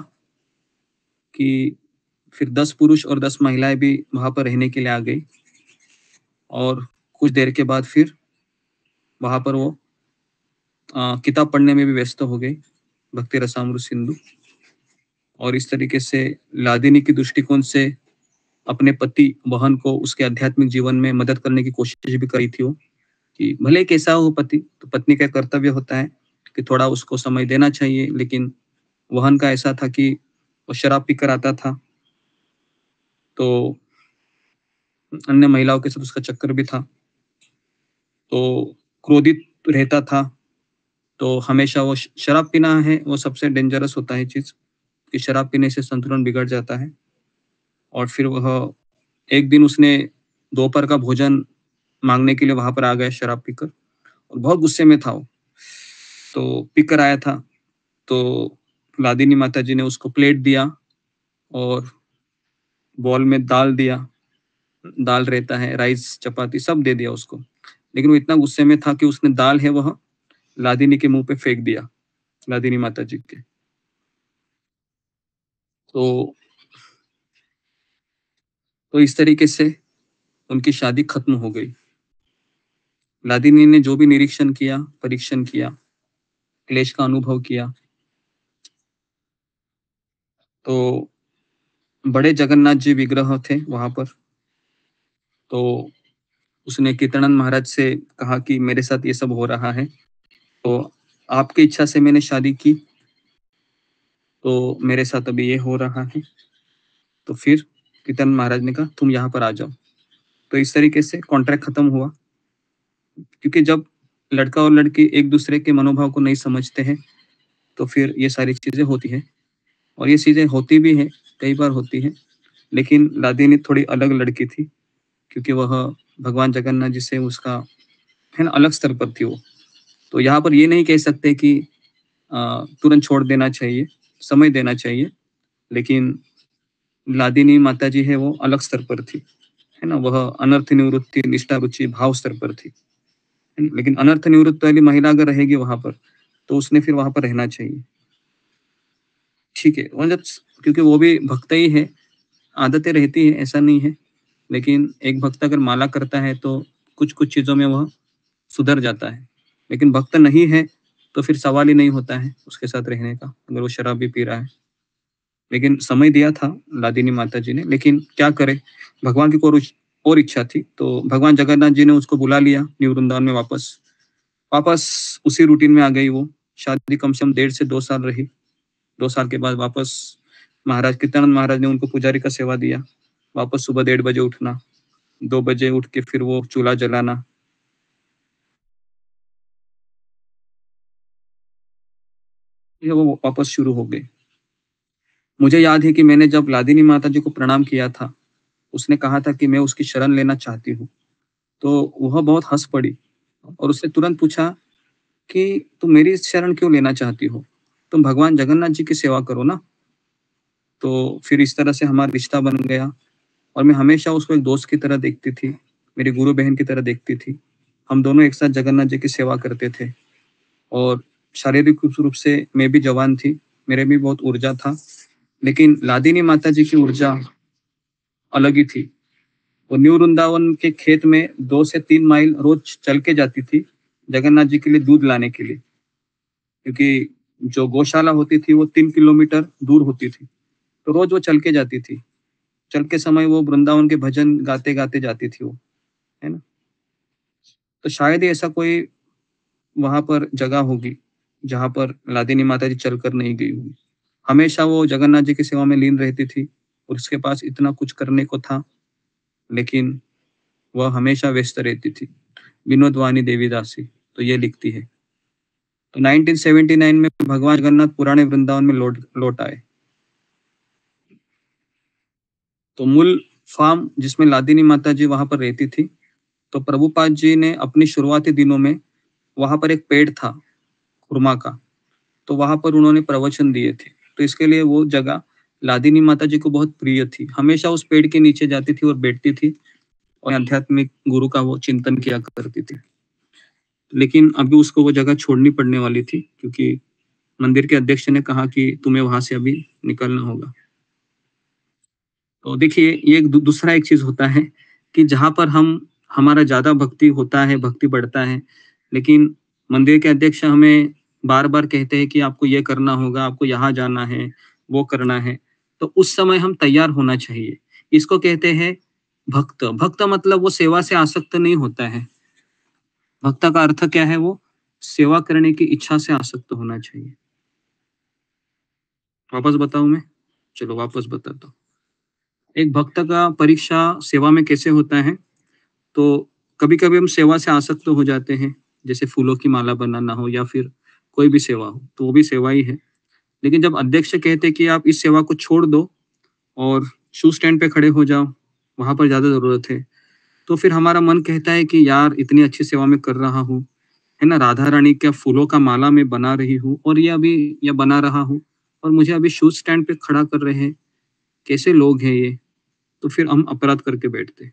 कि फिर 10 पुरुष और 10 महिलाएं भी वहां पर रहने के लिए आ गई, और कुछ देर के बाद फिर वहां पर वो किताब पढ़ने में भी व्यस्त हो गई, भक्ति रसामृत सिंधु। और इस तरीके से लादिनी की दृष्टिकोण से अपने पति बहन को उसके आध्यात्मिक जीवन में मदद करने की कोशिश भी करी थी वो, कि भले कैसा हो पति, तो पत्नी का कर्तव्य होता है कि थोड़ा उसको समय देना चाहिए, लेकिन वहन का ऐसा था कि वो शराब पीकर आता था, तो अन्य महिलाओं के साथ उसका चक्कर भी था, तो क्रोधित रहता था। तो हमेशा वो शराब पीना है, वो सबसे डेंजरस होता है चीज, कि शराब पीने से संतुलन बिगड़ जाता है। और फिर वह एक दिन उसने दोपहर का भोजन मांगने के लिए वहां पर आ गया शराब पीकर, और बहुत गुस्से में था वो, तो पीकर आया था। तो लादिनी माता जी ने उसको प्लेट दिया और बॉल में दाल दिया, दाल रहता है, राइस, चपाती सब दे दिया उसको, लेकिन वो इतना गुस्से में था कि उसने दाल है वह लादिनी के मुंह पे फेंक दिया, लादिनी माता जी के। तो इस तरीके से उनकी शादी खत्म हो गई। लादिनी ने जो भी निरीक्षण किया, परीक्षण किया, क्लेश का अनुभव किया, तो बड़े जगन्नाथ जी विग्रह थे वहां पर। तो उसने कीर्तनानंद महाराज से कहा कि मेरे साथ ये सब हो रहा है, तो आपकी इच्छा से मैंने शादी की, तो मेरे साथ अभी ये हो रहा है। तो फिर कीर्तनानंद महाराज ने कहा तुम यहाँ पर आ जाओ। तो इस तरीके से कॉन्ट्रैक्ट खत्म हुआ, क्योंकि जब लड़का और लड़की एक दूसरे के मनोभाव को नहीं समझते हैं तो फिर ये सारी चीजें होती हैं, और ये चीजें होती भी हैं, कई बार होती हैं। लेकिन लादिनी थोड़ी अलग लड़की थी, क्योंकि वह भगवान जगन्नाथ जी से उसका, है ना, अलग स्तर पर थी वो। तो यहाँ पर ये नहीं कह सकते कि तुरंत छोड़ देना चाहिए, समय देना चाहिए, लेकिन लादिनी माता जी है वो अलग स्तर पर थी, है ना। वह अनर्थ निवृत्ति, निष्ठा, रुचि, भाव स्तर पर थी। लेकिन अनर्थ निवृत्त वाली महिला अगर रहेगी वहां पर, तो उसने फिर वहां पर रहना चाहिए, ठीक है। मतलब क्योंकि वो भी भक्त ही है, आदतें रहती है, ऐसा नहीं है। लेकिन एक भक्त अगर माला करता है तो कुछ कुछ चीजों में वह सुधर जाता है, लेकिन भक्त नहीं है तो फिर सवाल ही नहीं होता है उसके साथ रहने का, अगर वो शराब भी पी रहा है। लेकिन समय दिया था लादिनी माता जी ने, लेकिन क्या करे, भगवान की कोई और इच्छा थी, तो भगवान जगन्नाथ जी ने उसको बुला लिया न्यू वृंदावन में वापस वापस उसी रूटीन में आ गई वो। शादी कम से कम 1.5 से 2 साल रही। 2 साल के बाद वापस महाराज कीर्तनानंद महाराज ने उनको पुजारी का सेवा दिया। वापस सुबह 1:30 बजे उठना, 2 बजे उठ के फिर वो चूल्हा जलाना, ये वो वापस शुरू हो गई। मुझे याद है कि मैंने जब लादिनी माता जी को प्रणाम किया था, उसने कहा था कि मैं उसकी शरण लेना चाहती हूँ, तो वह बहुत हंस पड़ी और उसने तुरंत पूछा कि तुम मेरी शरण क्यों लेना चाहती हो, तुम भगवान जगन्नाथ जी की सेवा करो ना। तो फिर इस तरह से हमारा रिश्ता बन गया, और मैं हमेशा उसको एक दोस्त की तरह देखती थी, मेरी गुरु बहन की तरह देखती थी। हम दोनों एक साथ जगन्नाथ जी की सेवा करते थे, और शारीरिक रूप से मैं भी जवान थी, मेरे में बहुत ऊर्जा था, लेकिन लादिनी माता जी की ऊर्जा अलग ही थी। वो न्यू वृंदावन के खेत में 2 से 3 माइल रोज चल के जाती थी जगन्नाथ जी के लिए दूध लाने के लिए, क्योंकि जो गौशाला होती थी वो 3 किलोमीटर दूर होती थी, तो रोज वो चल के जाती थी। चल के समय वो वृंदावन के भजन गाते गाते जाती थी वो, है ना। तो शायद ही ऐसा कोई वहां पर जगह होगी जहां पर लादिनी माता जी चलकर नहीं गई होगी। हमेशा वो जगन्नाथ जी की सेवा में लीन रहती थी और उसके पास इतना कुछ करने को था, लेकिन वह हमेशा व्यस्त रहती थी। विनोद वानी देवीदासी तो ये लिखती है। तो 1979 में भगवान जगन्नाथ पुराने वृंदावन में लौट आए। तो मूल फार्म जिसमें लादिनी माता जी वहां पर रहती थी, तो प्रभुपाद जी ने अपनी शुरुआती दिनों में वहां पर एक पेड़ था खुरमा का, तो वहां पर उन्होंने प्रवचन दिए थे। तो इसके लिए वो जगह लादिनी माता जी को बहुत प्रिय थी। हमेशा उस पेड़ के नीचे जाती थी और बैठती थी और आध्यात्मिक गुरु का वो चिंतन किया करती थी। लेकिन अभी उसको वो जगह छोड़नी पड़ने वाली थी, क्योंकि मंदिर के अध्यक्ष ने कहा कि तुम्हें वहां से अभी निकलना होगा। तो देखिए, ये एक दूसरा एक चीज होता है कि जहां पर हमारा ज्यादा भक्ति होता है, भक्ति बढ़ता है, लेकिन मंदिर के अध्यक्ष हमें बार बार कहते हैं कि आपको ये करना होगा, आपको यहाँ जाना है, वो करना है, तो उस समय हम तैयार होना चाहिए। इसको कहते हैं भक्त। भक्त मतलब वो सेवा से आसक्त नहीं होता है। भक्त का अर्थ क्या है? वो सेवा करने की इच्छा से आसक्त होना चाहिए। वापस बताऊं मैं? चलो वापस बताता हूँ। एक भक्त का परीक्षा सेवा में कैसे होता है? तो कभी कभी हम सेवा से आसक्त हो जाते हैं, जैसे फूलों की माला बनाना हो या फिर कोई भी सेवा हो, तो वो भी सेवा ही है। लेकिन जब अध्यक्ष कहते हैं कि आप इस सेवा को छोड़ दो और शू स्टैंड पे खड़े हो जाओ, वहां पर ज्यादा जरूरत है, तो फिर हमारा मन कहता है कि यार इतनी अच्छी सेवा में कर रहा हूँ, है ना, राधा रानी क्या फूलों का माला में बना रही हूँ और ये बना रहा हूँ, और मुझे अभी शूज स्टैंड पे खड़ा कर रहे हैं, कैसे लोग हैं ये। तो फिर हम अपराध करके बैठते।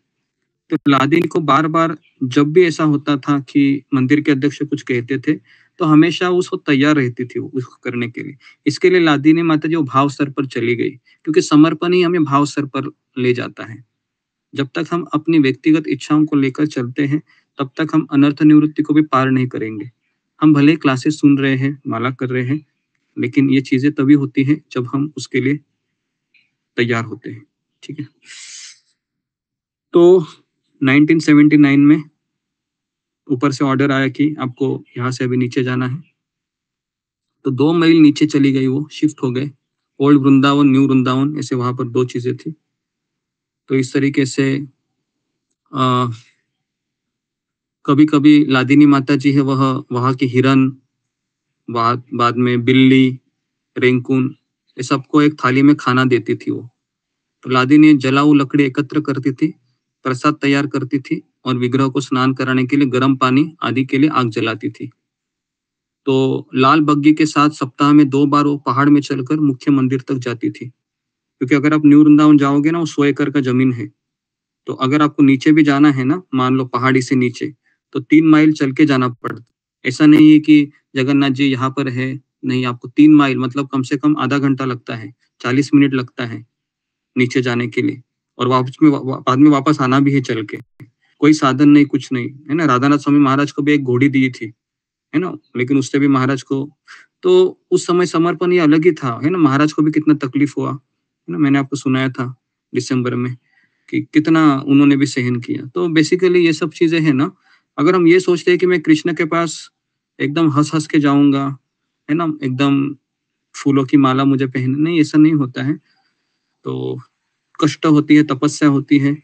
तो लादिनी को बार बार जब भी ऐसा होता था कि मंदिर के अध्यक्ष कुछ कहते थे, तो हमेशा उसको तैयार रहती थी उसको करने के लिए। इसके लिए लादिनी माता जी वो भाव स्तर पर चली गई, क्योंकि समर्पण ही हमें भाव स्तर पर ले जाता है। जब तक हम अपनी व्यक्तिगत इच्छाओं को लेकर चलते हैं, तब तक हम अनर्थ निवृत्ति को भी पार नहीं करेंगे। हम भले क्लासेस सुन रहे हैं, माला कर रहे हैं, लेकिन ये चीजें तभी होती है जब हम उसके लिए तैयार होते हैं। ठीक है। तो 1979 में ऊपर से ऑर्डर आया कि आपको यहाँ से अभी नीचे जाना है। तो 2 मील नीचे चली गई, वो शिफ्ट हो गए। ओल्ड वृंदावन, न्यू वृंदावन, ऐसे वहां पर 2 चीजें थी। तो इस तरीके से कभी कभी लादिनी माता जी है, वह वहां के हिरन, बाद में बिल्ली, रेंकून, ये सबको एक थाली में खाना देती थी वो। तो लादिनी जलाऊ लकड़ी एकत्र करती थी, प्रसाद तैयार करती थी और विग्रह को स्नान कराने के लिए गर्म पानी आदि के लिए आग जलाती थी। तो लाल बग्गी के साथ सप्ताह में 2 बार वो पहाड़ में चलकर मुख्य मंदिर तक जाती थी, क्योंकि अगर आप न्यू वृंदावन जाओगे ना, वो 100 एकड़ का जमीन है। तो अगर आपको नीचे भी जाना है ना, मान लो पहाड़ी से नीचे, तो 3 माइल चल के जाना पड़ता। ऐसा नहीं है कि जगन्नाथ जी यहाँ पर है, नहीं, आपको 3 माइल मतलब कम से कम आधा घंटा लगता है, 40 मिनट लगता है नीचे जाने के लिए, और बाद में वापस आना भी है चल के। कोई साधन नहीं, कुछ नहीं, है ना। राधानाथ स्वामी महाराज को भी एक घोड़ी दी थी, है ना, लेकिन उससे भी महाराज को, तो उस समय समर्पण ये अलग ही था, है ना। महाराज को भी कितना तकलीफ हुआ, है ना, मैंने आपको सुनाया था दिसंबर में कि कितना उन्होंने भी सहन किया। तो बेसिकली ये सब चीजें है ना। अगर हम ये सोचते हैं कि मैं कृष्ण के पास एकदम हंस हंस के जाऊंगा, है ना, एकदम फूलों की माला मुझे पहनना, नहीं, ऐसा नहीं होता है। तो कष्ट होती है, तपस्या होती है,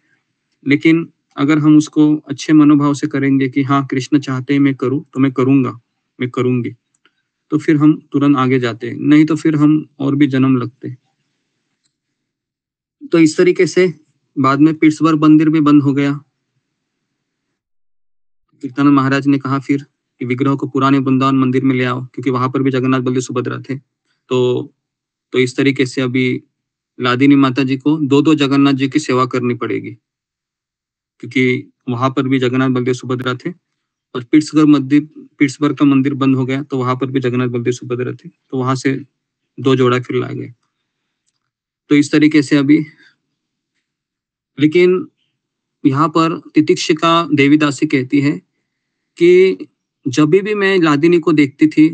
लेकिन अगर हम उसको अच्छे मनोभाव से करेंगे कि हाँ कृष्ण चाहते हैं मैं करूँ, तो मैं करूंगा, मैं करूंगी, तो फिर हम तुरंत आगे जाते हैं, नहीं तो फिर हम और भी जन्म लगते। तो इस तरीके से बाद में पिट्सबर्ग मंदिर भी बंद हो गया। कीर्तन महाराज ने कहा फिर कि विग्रह को पुराने वृंदावन मंदिर में ले आओ, क्योंकि वहां पर भी जगन्नाथ बलदेव सुभद्रा थे। तो इस तरीके से अभी लादिनी माता जी को 2 जगन्नाथ जी की सेवा करनी पड़ेगी, क्योंकि वहां पर भी जगन्नाथ बलदेव सुभद्रा थे और पिट्सबर्ग का मंदिर बंद हो गया, तो वहां पर भी जगन्नाथ बलदेव सुभद्रा थे, तो वहां से 2 जोड़ा फिर ला गए। तो इस तरीके से अभी, लेकिन यहाँ पर तितिक्षिका देवीदासी कहती है कि जब भी मैं लादिनी को देखती थी,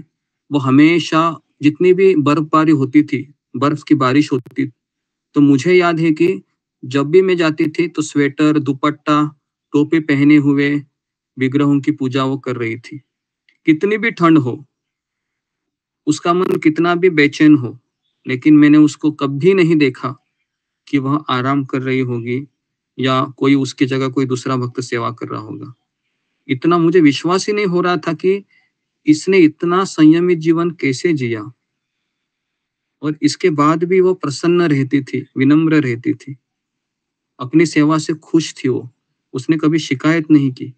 वो हमेशा जितनी भी बर्फबारी होती थी, बर्फ की बारिश होती, तो मुझे याद है कि जब भी मैं जाती थी तो स्वेटर, दुपट्टा, टोपी पहने हुए विग्रहों की पूजा वो कर रही थी। कितनी भी ठंड हो, उसका मन कितना भी बेचैन हो, लेकिन मैंने उसको कभी नहीं देखा कि वह आराम कर रही होगी या कोई उसकी जगह कोई दूसरा भक्त सेवा कर रहा होगा। इतना मुझे विश्वास ही नहीं हो रहा था कि इसने इतना संयमित जीवन कैसे जिया, और इसके बाद भी वो प्रसन्न रहती थी, विनम्र रहती थी, अपनी सेवा से खुश थी वो, उसने कभी शिकायत नहीं की।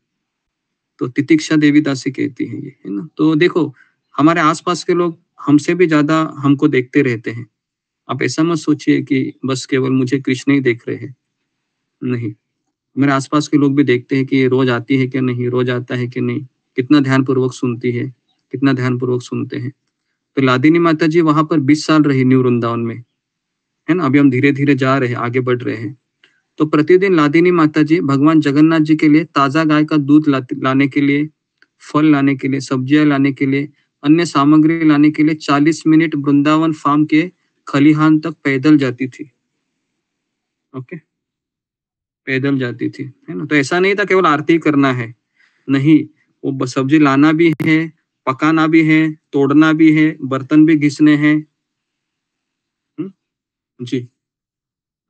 तो तितिक्षा देवीदासी कहती है ये, है ना। तो देखो, हमारे आसपास के लोग हमसे भी ज्यादा हमको देखते रहते हैं। आप ऐसा मत सोचिए कि बस केवल मुझे कृष्ण ही देख रहे हैं, नहीं, मेरे आसपास के लोग भी देखते हैं कि ये रोज आती है कि नहीं, रोज आता है कि नहीं, कितना ध्यानपूर्वक सुनती है, कितना ध्यानपूर्वक सुनते हैं। तो लादिनी माता जी वहां पर 20 साल रही न्यू वृंदावन में, है ना। अभी हम धीरे धीरे जा रहे हैं, आगे बढ़ रहे हैं। तो प्रतिदिन लादिनी माता जी भगवान जगन्नाथ जी के लिए ताजा गाय का दूध लाने के लिए, फल लाने के लिए, सब्जियां लाने के लिए, अन्य सामग्री लाने के लिए 40 मिनट वृंदावन फार्म के खलिहान तक पैदल जाती थी। ओके, पैदल जाती थी, है ना। तो ऐसा नहीं था केवल आरती करना है, नहीं, वो सब्जी लाना भी है, पकाना भी है, तोड़ना भी है, बर्तन भी घिसने हैं। जी,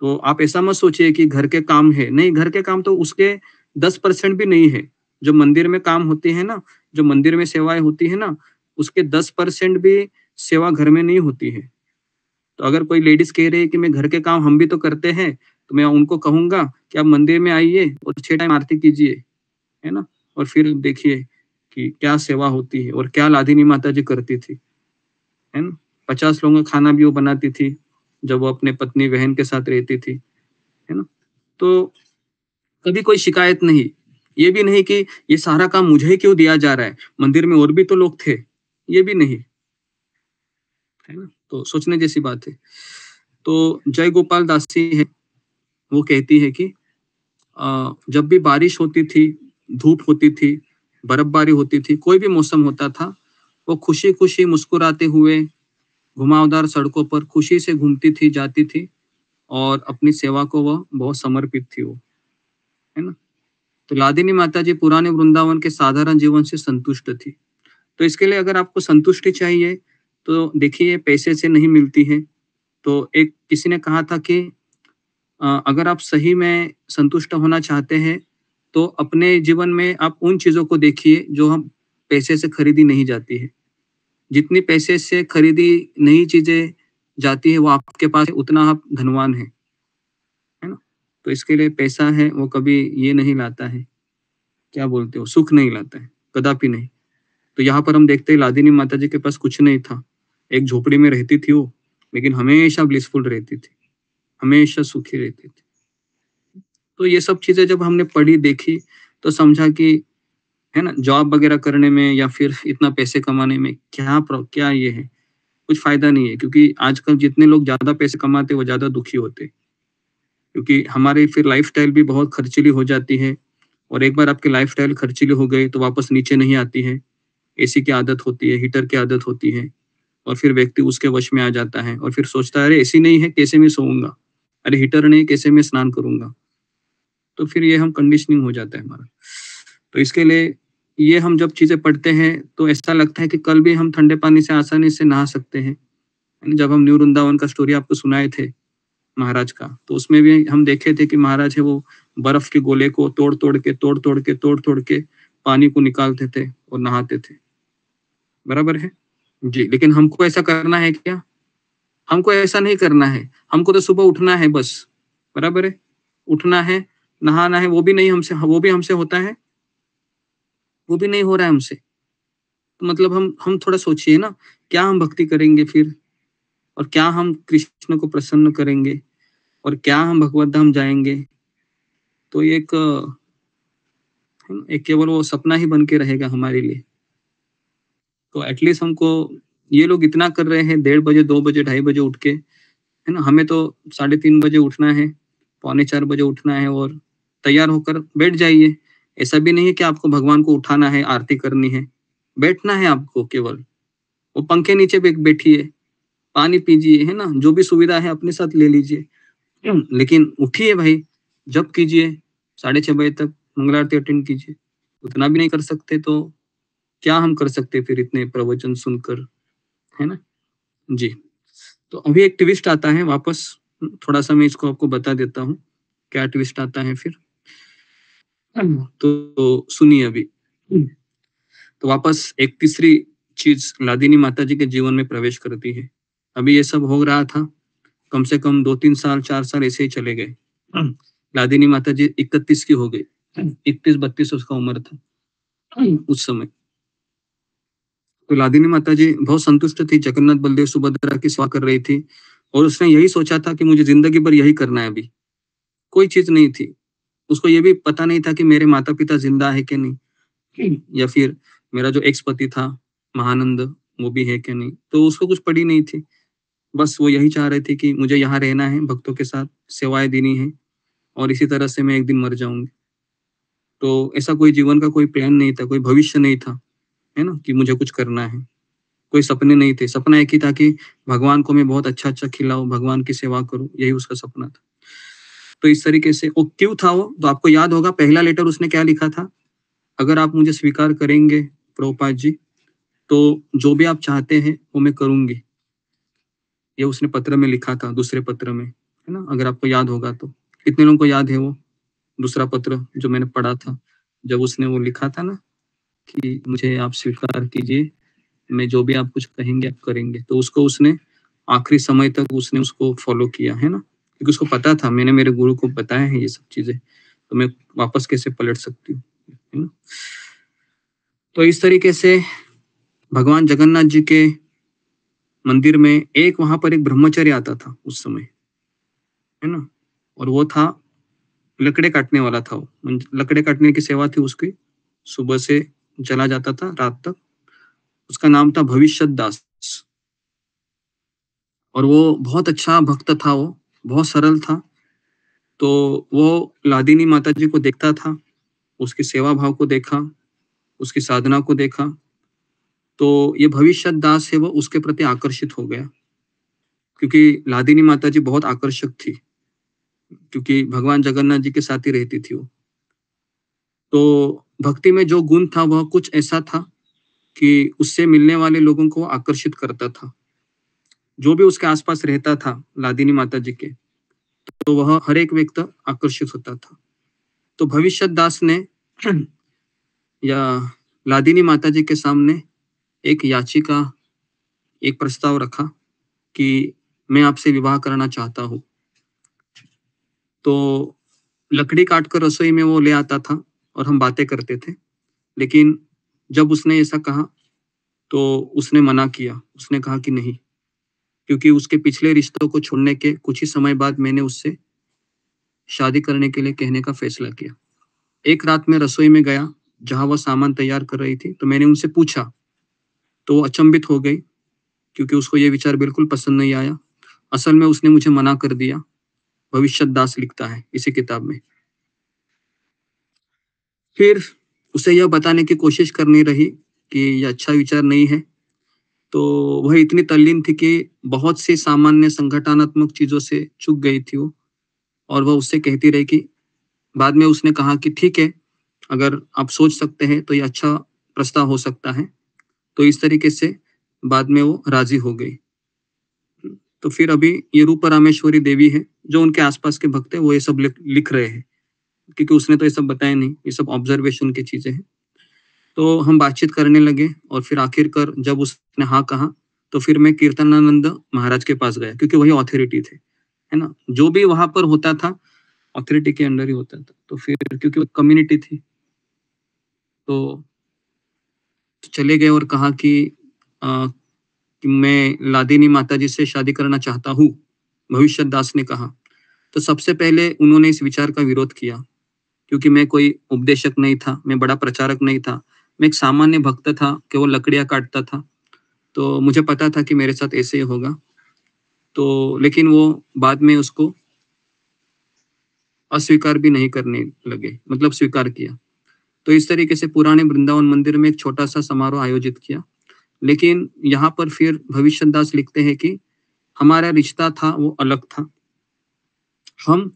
तो आप ऐसा मत सोचिए कि घर के काम है, नहीं, घर के काम तो उसके 10% भी नहीं है। जो मंदिर में काम होते हैं ना, जो मंदिर में सेवाएं होती है ना, उसके 10% भी सेवा घर में नहीं होती है। तो अगर कोई लेडीज कह रही है कि मैं घर के काम हम भी तो करते हैं, तो मैं उनको कहूंगा कि आप मंदिर में आइए और 6 टाइम आरती कीजिए, है ना, और फिर देखिए कि क्या सेवा होती है और क्या लादिनी माता जी करती थी, है ना। 50 लोगों का खाना भी वो बनाती थी जब वो अपने पत्नी बहन के साथ रहती थी, है ना। तो कभी कोई शिकायत नहीं, ये भी नहीं कि ये सारा काम मुझे क्यों दिया जा रहा है, मंदिर में और भी तो लोग थे, ये भी नहीं, है ना। तो सोचने जैसी बात है। तो जय गोपाल दासी है, वो कहती है कि जब भी बारिश होती थी, धूप होती थी, बर्फबारी होती थी, कोई भी मौसम होता था, वो खुशी खुशी मुस्कुराते हुए घुमावदार सड़कों पर खुशी से घूमती थी, जाती थी, और अपनी सेवा को वह बहुत समर्पित थी वो, है ना। तो लादिनी माता जी पुराने वृंदावन के साधारण जीवन से संतुष्ट थी। तो इसके लिए अगर आपको संतुष्टि चाहिए, तो देखिए पैसे से नहीं मिलती है। तो एक किसी ने कहा था कि अगर आप सही में संतुष्ट होना चाहते हैं, तो अपने जीवन में आप उन चीजों को देखिए जो हम पैसे से खरीदी नहीं जाती है। जितनी पैसे से खरीदी नई चीजें जाती है, वो आपके पास है, उतना आप धनवान है ना। तो इसके लिए पैसा है वो कभी ये नहीं लाता है, क्या बोलते हो, सुख नहीं लाता है, कदापि नहीं। तो यहाँ पर हम देखते हैं लादिनी माता जी के पास कुछ नहीं था, एक झोपड़ी में रहती थी वो, लेकिन हमेशा ब्लिसफुल रहती थी, हमेशा सुखी रहती थी। तो ये सब चीजें जब हमने पढ़ी, देखी, तो समझा कि, है ना, जॉब वगैरह करने में या फिर इतना पैसे कमाने में क्या ये है, कुछ फायदा नहीं है। क्योंकि आजकल जितने लोग ज्यादा पैसे कमाते वो ज्यादा दुखी होते, क्योंकि हमारी फिर लाइफस्टाइल भी बहुत खर्चीली हो जाती है, और एक बार आपकी लाइफस्टाइल खर्चीली हो गई तो वापस नीचे नहीं आती है। एसी की आदत होती है, हीटर की आदत होती है, और फिर व्यक्ति उसके वश में आ जाता है और फिर सोचता है, अरे एसी नहीं है कैसे मैं सोऊंगा, अरे हीटर नहीं कैसे मैं स्नान करूंगा। तो फिर ये हम कंडीशनिंग हो जाता है हमारा। तो इसके लिए ये हम जब चीजें पढ़ते हैं तो ऐसा लगता है कि कल भी हम ठंडे पानी से आसानी से नहा सकते हैं। जब हम न्यू वृंदावन का स्टोरी आपको सुनाए थे महाराज का, तो उसमें भी हम देखे थे कि महाराज है वो बर्फ के गोले को तोड़ तोड़ के पानी को निकालते थे और नहाते थे, बराबर है जी। लेकिन हमको ऐसा करना है क्या? हमको ऐसा नहीं करना है। हमको तो सुबह उठना है बस, बराबर है, उठना है, नहाना है, वो भी नहीं हमसे, वो भी हमसे होता है, वो भी नहीं हो रहा है हमसे। तो मतलब हम थोड़ा सोचिए ना, क्या हम भक्ति करेंगे फिर, और क्या हम कृष्ण को प्रसन्न करेंगे, और क्या हम भगवत धाम जाएंगे। तो एक है ना, एक केवल वो सपना ही बन के रहेगा हमारे लिए। तो एटलीस्ट हमको ये लोग इतना कर रहे हैं 1:30 बजे 2 बजे 2:30 बजे उठ के, है ना, हमें तो 3:30 बजे उठना है, 3:45 बजे उठना है और तैयार होकर बैठ जाइए। ऐसा भी नहीं है कि आपको भगवान को उठाना है, आरती करनी है, बैठना है आपको केवल। वो पंखे नीचे बैठिए, पानी पीजिए, है ना, जो भी सुविधा है अपने साथ ले लीजिए, लेकिन उठिए भाई, जप कीजिए 6:30 बजे तक, मंगल आरती अटेंड कीजिए। उतना भी नहीं कर सकते तो क्या हम कर सकते फिर इतने प्रवचन सुनकर, है ना जी। तो अभी एक ट्विस्ट आता है वापस, थोड़ा सा मैं इसको आपको बता देता हूँ क्या ट्विस्ट आता है फिर, तो सुनिए अभी। तो वापस एक तीसरी चीज लादिनी माता जी के जीवन में प्रवेश करती है। अभी ये सब हो रहा था, कम से कम 2-3 साल 4 साल ऐसे ही चले गए। लादिनी माता जी 31 की हो गई, 31-32 उसका उम्र था उस समय। तो लादिनी माता जी बहुत संतुष्ट थी, जगन्नाथ बलदेव सुभद्रा की सेवा कर रही थी और उसने यही सोचा था कि मुझे जिंदगी भर यही करना है। अभी कोई चीज नहीं थी, उसको ये भी पता नहीं था कि मेरे माता पिता जिंदा है कि नहीं, या फिर मेरा जो एक्स पति था महानंद वो भी है कि नहीं, तो उसको कुछ पड़ी नहीं थी। बस वो यही चाह रहे थे कि मुझे यहाँ रहना है, भक्तों के साथ सेवाएं देनी है और इसी तरह से मैं एक दिन मर जाऊंगी। तो ऐसा कोई जीवन का कोई प्लान नहीं था, कोई भविष्य नहीं था, है ना, कि मुझे कुछ करना है। कोई सपने नहीं थे, सपना एक ही था कि भगवान को मैं बहुत अच्छा अच्छा खिलाऊं, भगवान की सेवा करूं, यही उसका सपना था। तो इस तरीके से वो क्यों था वो, तो आपको याद होगा पहला लेटर उसने क्या लिखा था, अगर आप मुझे स्वीकार करेंगे प्रभुपाद जी तो जो भी आप चाहते हैं वो मैं करूंगी, ये उसने पत्र में लिखा था, दूसरे पत्र में, है ना, अगर आपको याद होगा तो। कितने लोगों को याद है वो दूसरा पत्र जो मैंने पढ़ा था, जब उसने वो लिखा था ना कि मुझे आप स्वीकार कीजिए, मैं जो भी आप कुछ कहेंगे आप करेंगे। तो उसको उसने आखिरी समय तक उसने उसको फॉलो किया, है ना, क्योंकि उसको पता था मैंने मेरे गुरु को बताया है ये सब चीजें, तो मैं वापस कैसे पलट सकती हूँ, है ना। तो इस तरीके से भगवान जगन्नाथ जी के मंदिर में एक वहां पर एक ब्रह्मचारी आता था उस समय, है ना, और वो था लकड़े काटने वाला था। वो लकड़े काटने की सेवा थी उसकी, सुबह से चला जाता था रात तक। उसका नाम था भविष्य दास और वो बहुत अच्छा भक्त था, वो बहुत सरल था। तो वो लादिनी माता जी को देखता था, उसकी सेवा भाव को देखा, उसकी साधना को देखा, तो ये भविष्य दास है वो उसके प्रति आकर्षित हो गया, क्योंकि लादिनी माता जी बहुत आकर्षक थी, क्योंकि भगवान जगन्नाथ जी के साथ ही रहती थी वो। तो भक्ति में जो गुण था वह कुछ ऐसा था कि उससे मिलने वाले लोगों को आकर्षित करता था। जो भी उसके आसपास रहता था लादिनी माता जी के, तो वह हर एक व्यक्ति आकर्षित होता था। तो भविष्य दास ने या लादिनी माता जी के सामने एक याचिका, एक प्रस्ताव रखा कि मैं आपसे विवाह करना चाहता हूँ। तो लकड़ी काटकर रसोई में वो ले आता था और हम बातें करते थे, लेकिन जब उसने ऐसा कहा तो उसने मना किया। उसने कहा कि नहीं, क्योंकि उसके पिछले रिश्तों को छोड़ने के कुछ ही समय बाद मैंने उससे शादी करने के लिए कहने का फैसला किया। एक रात में रसोई में गया जहां वह सामान तैयार कर रही थी, तो मैंने उनसे पूछा, तो वो अचंभित हो गई क्योंकि उसको ये विचार बिल्कुल पसंद नहीं आया। असल में उसने मुझे मना कर दिया, भविष्य दास लिखता है इसी किताब में। फिर उसे यह बताने की कोशिश करनी रही कि यह अच्छा विचार नहीं है, तो वह इतनी तल्लीन थी कि बहुत सी सामान्य संगठनात्मक चीजों से चूक गई थी वो, और वह उससे कहती रही कि बाद में उसने कहा कि ठीक है, अगर आप सोच सकते हैं तो यह अच्छा प्रस्ताव हो सकता है। तो इस तरीके से बाद में वो राजी हो गई। तो फिर अभी ये रूप रामेश्वरी देवी है, जो उनके आसपास के भक्त है वो ये सब लिख रहे हैं, क्योंकि उसने तो ये सब बताया नहीं, ये सब ऑब्जर्वेशन की चीजें हैं। तो हम बातचीत करने लगे और फिर आखिरकार जब उसने हाँ कहा तो फिर मैं कीर्तनानंद महाराज के पास गया, क्योंकि वही ऑथोरिटी थे, है ना, जो भी वहां पर होता था ऑथोरिटी के अंडर ही होता था। तो फिर क्योंकि वो कम्युनिटी थी तो चले गए और कहा कि मैं लादिनी माता जी से शादी करना चाहता हूँ, भविष्य दास ने कहा। तो सबसे पहले उन्होंने इस विचार का विरोध किया क्योंकि मैं कोई उपदेशक नहीं था, मैं बड़ा प्रचारक नहीं था, मैं एक सामान्य भक्त था, केवल लकड़ियाँ काटता था। तो मुझे पता था कि मेरे साथ ऐसे ही होगा। तो लेकिन वो बाद में उसको अस्वीकार भी नहीं करने लगे, मतलब स्वीकार किया। तो इस तरीके से पुराने वृंदावन मंदिर में एक छोटा-सा समारोह आयोजित किया। लेकिन यहाँ पर फिर भविष्यदास लिखते हैं कि हमारा रिश्ता था वो अलग था। हम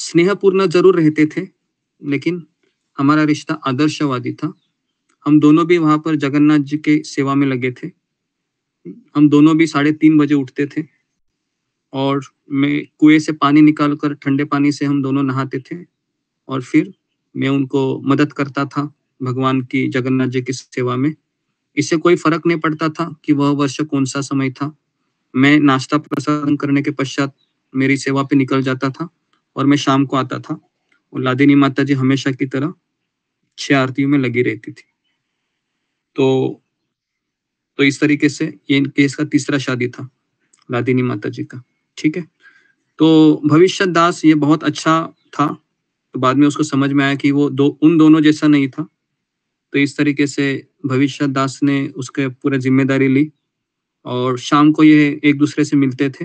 स्नेहपूर्ण ज़रूर रहते थे, लेकिन हमारा रिश्ता आदर्शवादी था। हम दोनों भी वहाँ पर जगन्नाथ जी के सेवा में लगे थे। हम दोनों भी 3:30 बजे उठते थे और मैं कुएँ से पानी निकाल कर ठंडे पानी से हम दोनों नहाते थे और फिर मैं उनको मदद करता था भगवान की, जगन्नाथ जी की सेवा में। इससे कोई फ़र्क नहीं पड़ता था कि वह वर्ष कौन-सा समय था। मैं नाश्ता प्रसाद करने के पश्चात मेरी सेवा पे निकल जाता था और मैं शाम को आता था और लादिनी माता जी हमेशा की तरह 6 आरतियों में लगी रहती थी। तो इस तरीके से ये इनके इसका तीसरा शादी था, लादिनी माता जी का, ठीक है? तो भविष्य दास ये बहुत अच्छा था, तो बाद में उसको समझ में आया कि वो उन दोनों जैसा नहीं था। तो इस तरीके से भविष्य दास ने उसके पूरा ज़िम्मेदारी ली और शाम को ये एक-दूसरे से मिलते थे,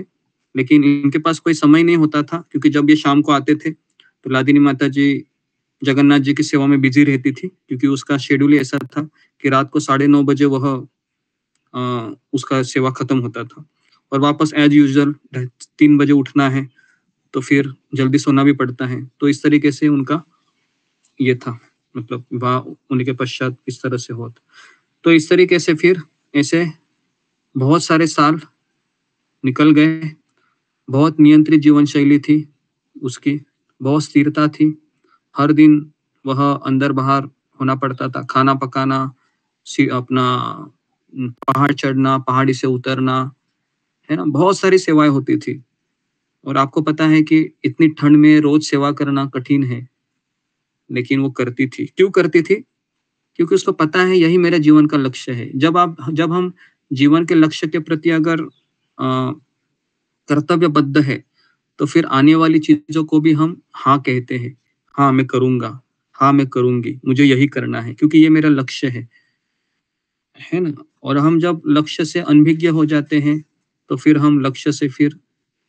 लेकिन इनके पास कोई समय नहीं होता था क्योंकि जब ये शाम को आते थे, तो लादिनी माता जी जगन्नाथ जी की सेवा में बिज़ी रहती थी क्योंकि उसका शेड्यूल ही ऐसा था कि रात को 9:30 बजे वह उसका सेवा खत्म होता था और वापस एज़ यूजुअल 3 बजे उठना है, तो फिर जल्दी सोना भी पड़ता है। तो इस तरीके से उनका ये था, मतलब विवाह होने के पश्चात इस तरह से हुआ था। तो इस तरीके से फिर ऐसे बहुत सारे साल निकल गए। बहुत नियंत्रित जीवन शैली थी उसकी, बहुत स्थिरता थी। हर दिन वह अंदर-बाहर होना पड़ता था, खाना पकाना, अपना पहाड़ चढ़ना, पहाड़ी से उतरना, है ना? बहुत सारी सेवाएँ होती थी और आपको पता है कि इतनी ठंड में रोज़ सेवा करना कठिन है, लेकिन वो करती थी। क्यों करती थी? क्योंकि उसको पता है यही मेरा जीवन का लक्ष्य है। जब हम जीवन के लक्ष्य के प्रति अगर कर्तव्यबद्ध है, तो फिर आने वाली चीज़ों को भी हम हाँ कहते हैं। हाँ, मैं करूँगा, हाँ, मैं करूँगी, मुझे यही करना है क्योंकि ये मेरा लक्ष्य है ना? और हम जब लक्ष्य से अनभिज्ञ हो जाते हैं, तो फिर हम लक्ष्य से फिर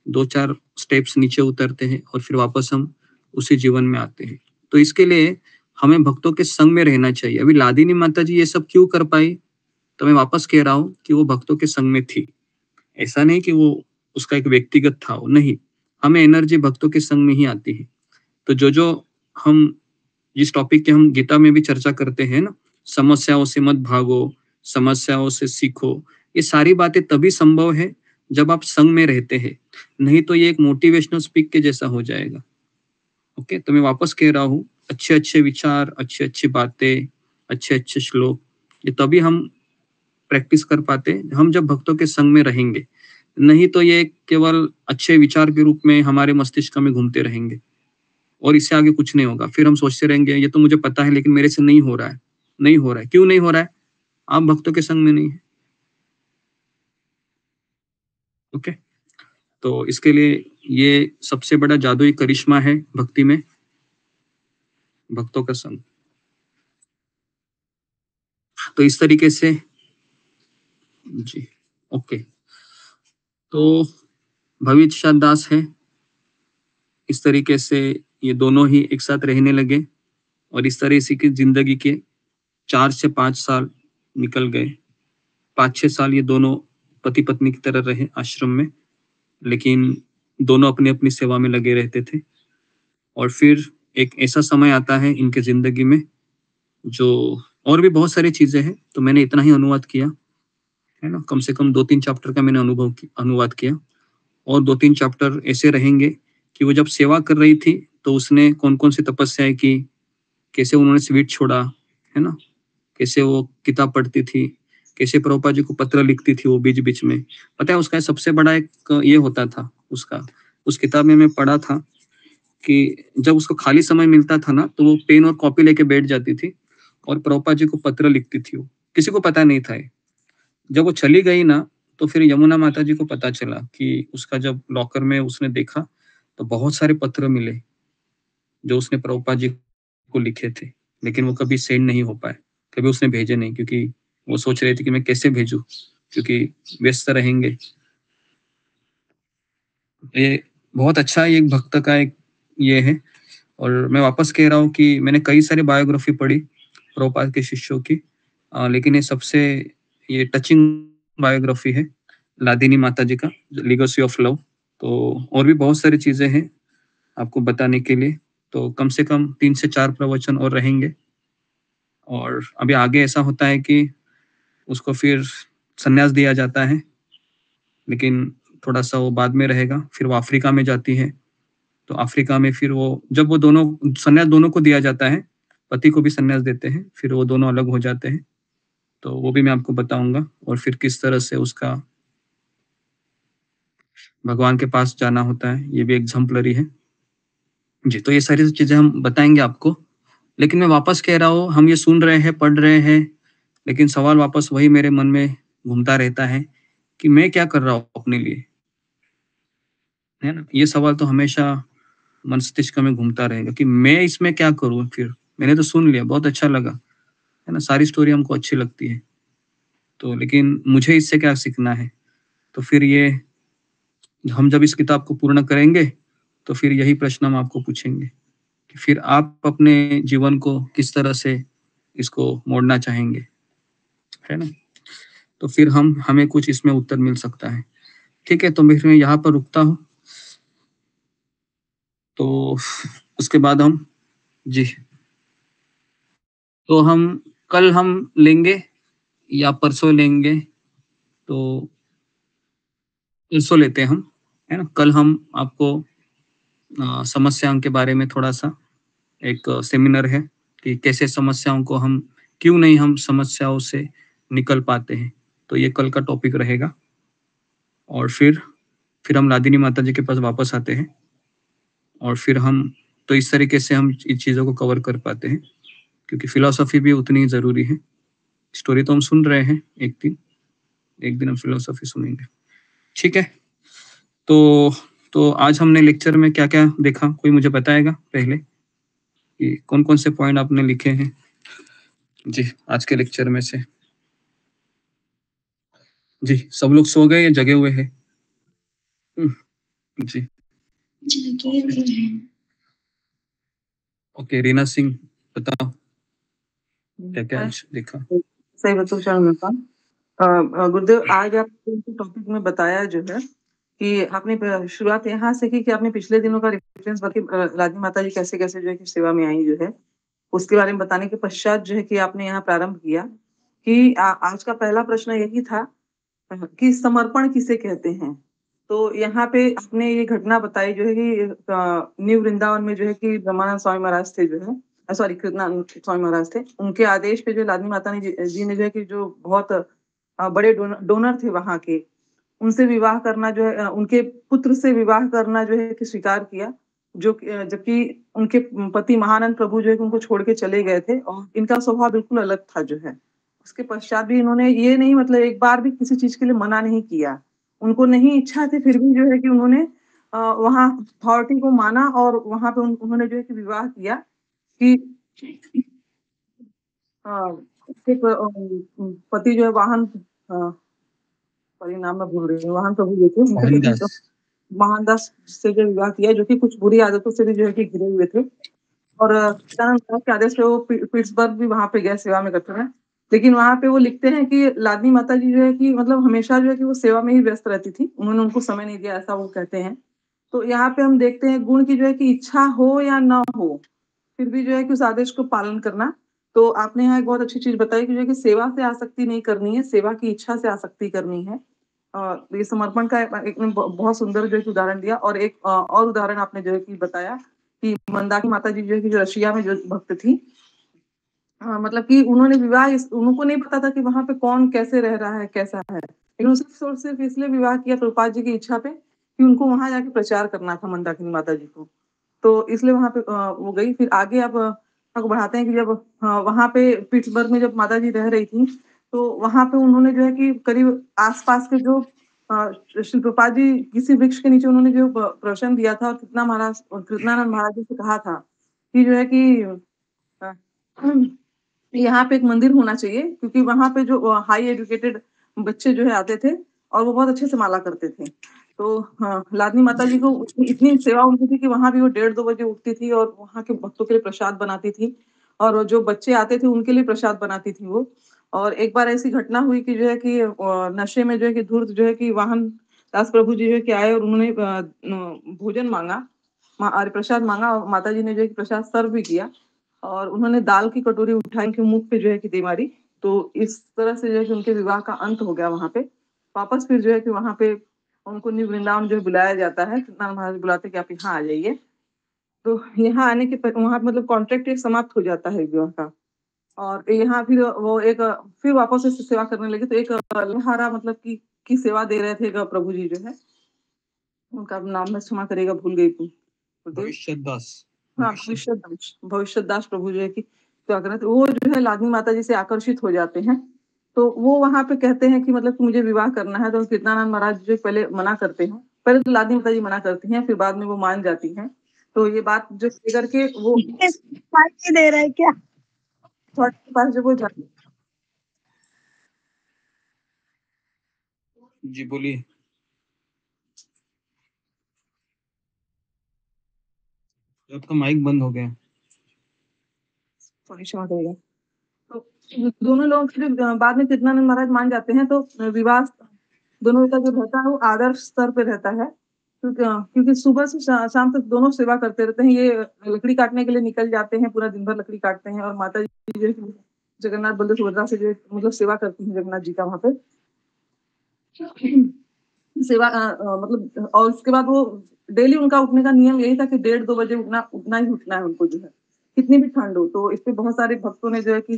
2-4 स्टेप्स नीचे उतरते हैं और फिर वापस हम उसी जीवन में आते हैं। तो इसके लिए हमें भक्तों के संग में रहना चाहिए। अभी लादिनी माता जी ये सब क्यों कर पाई? तो मैं वापस कह रहा हूँ कि वो भक्तों के संग में थी। ऐसा नहीं कि वो उसका एक व्यक्तिगत था वो, नहीं। हमें एनर्जी भक्तों के संग में ही आती है। तो जो हम जिस टॉपिक की हम गीता में भी चर्चा करते हैं ना, समस्याओं से मत भागो, समस्याओं से सीखो, ये सारी बातें तभी संभव है जब आप संग में रहते हैं, नहीं तो ये एक मोटिवेशनल स्पीक के जैसा हो जाएगा। ओके, तो मैं वापस कह रहा हूँ, अच्छे-अच्छे विचार, अच्छी-अच्छी बातें, अच्छे-अच्छे श्लोक, ये तभी हम प्रैक्टिस कर पाते हैं, हम जब भक्तों के संग में रहेंगे। नहीं तो ये केवल अच्छे विचार के रूप में हमारे मस्तिष्क में घूमते रहेंगे और इससे आगे कुछ नहीं होगा। फिर हम सोचते रहेंगे, ये तो मुझे पता है लेकिन मेरे से नहीं हो रहा है, नहीं हो रहा है। क्यों नहीं हो रहा है? आप भक्तों के संग में नहीं है। ओके, तो इसके लिए ये सबसे बड़ा जादुई करिश्मा है भक्ति में, भक्तों का संग। तो इस तरीके से जी, ओके। तो भविष्य दास है, इस तरीके से ये दोनों ही एक साथ रहने लगे और इस तरह से की जिंदगी के 4 से 5 साल निकल गए। 5-6 साल ये दोनों पति पत्नी की तरह रहे आश्रम में, लेकिन दोनों अपनी-अपनी सेवा में लगे रहते थे। और फिर एक ऐसा समय आता है इनके ज़िंदगी में जो और भी बहुत सारी चीज़ें हैं, तो मैंने इतना ही अनुवाद किया, है ना? कम से कम 2-3 चैप्टर का मैंने अनुवाद किया और 2-3 चैप्टर ऐसे रहेंगे कि वो जब सेवा कर रही थी, तो उसने कौन-कौन सी तपस्याएँ की, कैसे उन्होंने स्वीट छोड़ा, है ना? कैसे वो किताब पढ़ती थी, कैसे प्रभुपाद जी को पत्र लिखती थी वो बीच-बीच में। पता है उसका सबसे बड़ा एक ये होता था उसका, उस किताब में मैं पढ़ा था कि जब उसको खाली समय मिलता था ना, तो वो पेन और कॉपी लेके बैठ जाती थी और प्रभुपाद जी को पत्र लिखती थी वो। किसी को पता नहीं था ये। जब वो चली गई ना, तो फिर यमुना माता जी को पता चला कि उसका जब लॉकर में उसने देखा, तो बहुत सारे पत्र मिले जो उसने प्रभुपाद जी को लिखे थे, लेकिन वो कभी सेंड नहीं हो पाए, कभी उसने भेजे नहीं, क्योंकि वो सोच रहे थे कि मैं कैसे भेजूं, क्योंकि व्यस्त रहेंगे। ये बहुत अच्छा एक भक्त का एक ये है। और मैं वापस कह रहा हूँ कि मैंने कई सारी बायोग्राफी पढ़ी प्रभुपाद के शिष्यों की, लेकिन ये सबसे ये टचिंग बायोग्राफी है लादिनी माता जी का, लीगेसी ऑफ लव। तो और भी बहुत सारी चीजें हैं आपको बताने के लिए, तो कम से कम 3 से 4 प्रवचन और रहेंगे। और अभी आगे ऐसा होता है कि उसको फिर संन्यास दिया जाता है, लेकिन थोड़ा सा वो बाद में रहेगा। फिर वो अफ्रीका में जाती है, तो अफ्रीका में फिर वो जब वो दोनों संन्यास दोनों को दिया जाता है, पति को भी संन्यास देते हैं, फिर वो दोनों अलग हो जाते हैं, तो वो भी मैं आपको बताऊंगा। और फिर किस तरह से उसका भगवान के पास जाना होता है, ये भी एग्जाम्पलरी है जी। तो ये सारी चीजें हम बताएंगे आपको, लेकिन मैं वापस कह रहा हूँ, हम ये सुन रहे हैं, पढ़ रहे हैं, लेकिन सवाल वापस वही मेरे मन में घूमता रहता है कि मैं क्या कर रहा हूँ अपने लिए, है ना। ये सवाल तो हमेशा मस्तिष्क में घूमता रहेगा कि मैं इसमें क्या करूँ। फिर मैंने तो सुन लिया, बहुत अच्छा लगा, है ना, सारी स्टोरी हमको अच्छी लगती है, तो लेकिन मुझे इससे क्या सीखना है। तो फिर ये हम जब इस किताब को पूर्ण करेंगे, तो फिर यही प्रश्न हम आपको पूछेंगे कि फिर आप अपने जीवन को किस तरह से इसको मोड़ना चाहेंगे, है ना। तो फिर हमें कुछ इसमें उत्तर मिल सकता है। ठीक है, तो मैं यहाँ पर रुकता हूँ। तो उसके बाद हम जी, तो हम कल हम लेंगे या परसों लेंगे, तो परसों लेते हैं हम, है ना। कल हम आपको समस्याओं के बारे में थोड़ा सा एक सेमिनार है कि कैसे समस्याओं को हम क्यों नहीं हम समस्याओं से निकल पाते हैं, तो ये कल का टॉपिक रहेगा। और फिर हम लादिनी माता जी के पास वापस आते हैं, और फिर हम तो इस तरीके से हम इन चीज़ों को कवर कर पाते हैं, क्योंकि फिलॉसफी भी उतनी ज़रूरी है। स्टोरी तो हम सुन रहे हैं, एक दिन हम फिलॉसफी सुनेंगे। ठीक है, तो आज हमने लेक्चर में क्या क्या देखा, कोई मुझे बताएगा पहले कि कौन कौन से पॉइंट आपने लिखे हैं जी आज के लेक्चर में से। जी, सब लोग सो गए या जगे हुए हैं? जी ओके, रीना सिंह बताओ क्या क्या आज देखा। सही बताऊं चरण गुरुदेव, आज आपने टॉपिक में बताया जो है कि आपने शुरुआत यहाँ से की कि आपने पिछले दिनों का रेफरेंस लादिनी माता जी कैसे कैसे जो है कि सेवा में आई जो है, उसके बारे में बताने के पश्चात जो है कि आपने यहाँ प्रारंभ किया कि आज का पहला प्रश्न यही था कि समर्पण किसे कहते हैं। तो यहाँ पे आपने ये घटना बताई जो है कि न्यू वृंदावन में जो है कि ब्रह्मानंद स्वामी महाराज थे जो है, सॉरी कृष्णानंद स्वामी महाराज थे, उनके आदेश पे जो लादिनी माता जी ने जो है कि जो बहुत बड़े डोनर थे वहां के, उनसे विवाह करना जो है, उनके पुत्र से विवाह करना जो है कि स्वीकार किया, जबकि उनके पति महानंद प्रभु जो है कि उनको छोड़ के चले गए थे, और इनका स्वभाव बिल्कुल अलग था जो है। उसके पश्चात भी इन्होंने ये नहीं, मतलब एक बार भी किसी चीज के लिए मना नहीं किया। उनको नहीं इच्छा थी, फिर भी जो है कि उन्होंने वहां अथॉरिटी को माना, और वहां पे उन्होंने जो है कि विवाह किया कि उसके पति जो है वाहन, परिणाम में भूल रही हूँ, वाहन प्रभु जो थे उनके पति महानदास से जो विवाह किया, जो कि कुछ बुरी आदतों से भी जो है कि घिरे हुए थे। और के आदेश पे वो पिट्सबर्ग भी वहां पे गए सेवा में करते हैं। लेकिन वहां पे वो लिखते हैं कि लादिनी माता जी जो है कि मतलब हमेशा जो है कि वो सेवा में ही व्यस्त रहती थी, उन्होंने उनको समय नहीं दिया, ऐसा वो कहते हैं। तो यहाँ पे हम देखते हैं गुण की जो है कि इच्छा हो या ना हो, फिर भी जो है कि उस आदेश को पालन करना। तो आपने यहाँ एक बहुत अच्छी चीज बताई कि जो है कि सेवा से आसक्ति नहीं करनी है, सेवा की इच्छा से आसक्ति करनी है। ये समर्पण का एक बहुत सुंदर जो है कि उदाहरण दिया। और एक और उदाहरण आपने जो है कि बताया कि मंदाकिनी माता जी जो है कि जो रशिया में जो भक्त थी, मतलब कि उन्होंने उनको नहीं पता था कि वहां पे कौन कैसे रह रहा है, कैसा है, लेकिन सिर्फ इसलिए विवाह किया प्रभुपाद जी की इच्छा पे कि उनको वहां जाके प्रचार करना था मंदाकिनी माता जी को, तो इसलिए वहां पे वो गई। फिर आगे अब आपको बढ़ाते हैं कि जब वहां पे पिट्सबर्ग में जब माता जी रह रही थी, तो वहां पे उन्होंने जो है कि करीब आसपास के जो श्री प्रभुपाद जी किसी वृक्ष के नीचे उन्होंने जो प्रवचन दिया था, और कृष्णानंद महाराज जी से कहा था कि जो है कि अ, यहाँ पे एक मंदिर होना चाहिए, क्योंकि वहाँ पे जो हाई एजुकेटेड बच्चे जो है आते थे और वो बहुत अच्छे से माला करते थे। तो हाँ, लादनी माता जी को इतनी सेवा उनकी थी कि वहाँ भी वो 1:30-2 बजे उठती थी और वहाँ के भक्तों के लिए प्रसाद बनाती थी और वो जो बच्चे आते थे उनके लिए प्रसाद बनाती थी वो। और एक बार ऐसी घटना हुई कि जो है कि नशे में जो है कि धूर्त जो है कि वाहन दास प्रभु जी जो है कि आए और उन्होंने भोजन माँगा, अरे प्रसाद माँगा और माता जी ने जो है कि प्रसाद सर्व भी किया और उन्होंने दाल की कटोरी उठाई, उनके मुँह पे जो है कि दे मारी। तो इस तरह से जो है कि उनके विवाह का अंत हो गया वहाँ पे। वापस फिर जो है कि वहाँ पे उनको न्यू वृंदावन जो है बुलाया जाता है, सत्यनारायण महाराज बुलाते हैं कि आप यहाँ आ जाइए। तो यहाँ आने के वहाँ मतलब कॉन्ट्रैक्ट एक समाप्त हो जाता है विवाह का। और यहाँ फिर वो एक फिर वापस से सेवा करने लगे, तो एक लहारा मतलब की सेवा दे रहे थे एक प्रभु जी जो है, उनका नाम मैं क्षमा करिएगा भूल गई थी। भविष्य दास। हाँ, भविष्य दास प्रभु जो है कि क्या कर रहे थे, वो जो है लादनी माता जी से आकर्षित हो जाते हैं। तो वो वहाँ पे कहते हैं कि मतलब कि मुझे विवाह करना है, तो कीर्तनानंद महाराज जो पहले मना करते हैं। पहले तो लादनी माता जी मना करती हैं, फिर बाद में वो मान जाती हैं। तो ये बात जो लेकर के वो पार्टी दे रहा है क्या? के पास जब वो जाती जी बोलिए। आपका माइक बंद हो गया। थोड़ी क्षमा करिएगा। तो दोनों लोग फिर बाद में कीर्तनानंद महाराज मान जाते हैं, तो विवाह दोनों का जो रहता है वो आदर्श स्तर पे रहता है, क्योंकि सुबह से शाम तक दोनों सेवा करते रहते हैं। ये लकड़ी काटने के लिए निकल जाते हैं, पूरा दिन भर लकड़ी काटते हैं और माता जी जो है जगन्नाथ बलदेव सुभद्रा से जो मतलब सेवा करती हैं जगन्नाथ जी का वहाँ पे सेवा मतलब। और उसके बाद वो डेली उनका उठने का नियम यही था कि 1:30-2 बजे उठना ही उठना है उनको जो है, कितनी भी ठंड हो। तो इस पे बहुत सारे भक्तों ने जो है कि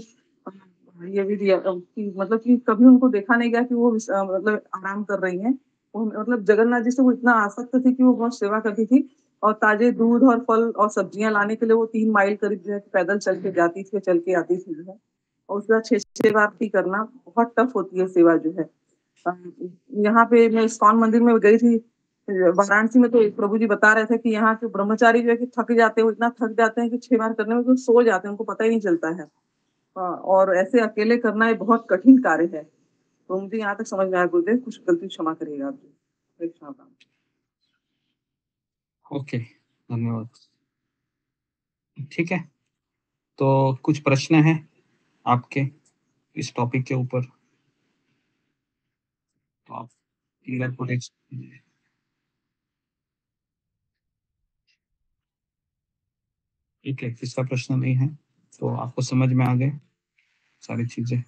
ये भी दिया कि मतलब कि कभी उनको देखा नहीं गया कि वो मतलब आराम कर रही हैं। वो मतलब जगन्नाथ जी से वो इतना आसक्त थी कि वो बहुत सेवा करती थी और ताजे दूध और फल और सब्जियां लाने के लिए वो 3 माइल करीब जो है पैदल चल के जाती थी, चल के आती थी जो है। और उसके बाद 6 बार भी करना बहुत टफ होती है सेवा जो है। यहाँ पे मैं इस्कॉन मंदिर में गई थी वाराणसी में, तो प्रभु जी बता रहे थे कि यहाँ के ब्रह्मचारी जो है कि थक जाते हैं, वो इतना थक जाते हैं कि 6 बार करने में वो सो जाते हैं, उनको पता ही नहीं चलता है। और ऐसे अकेले करना ये बहुत कठिन कार्य है। तो मुझे यहाँ तक समझ में आया गुरुदेव, कुछ गलती क्षमा करिएगा आप जी। क्षमा प्रार्थना। ओके, धन्यवाद। ठीक है, तो कुछ प्रश्न है आपके इस टॉपिक के ऊपर, तो आप क्लियर को देख सकते हैं। ठीक है, किसका प्रश्न नहीं है तो आपको समझ में आ गए सारी चीजें।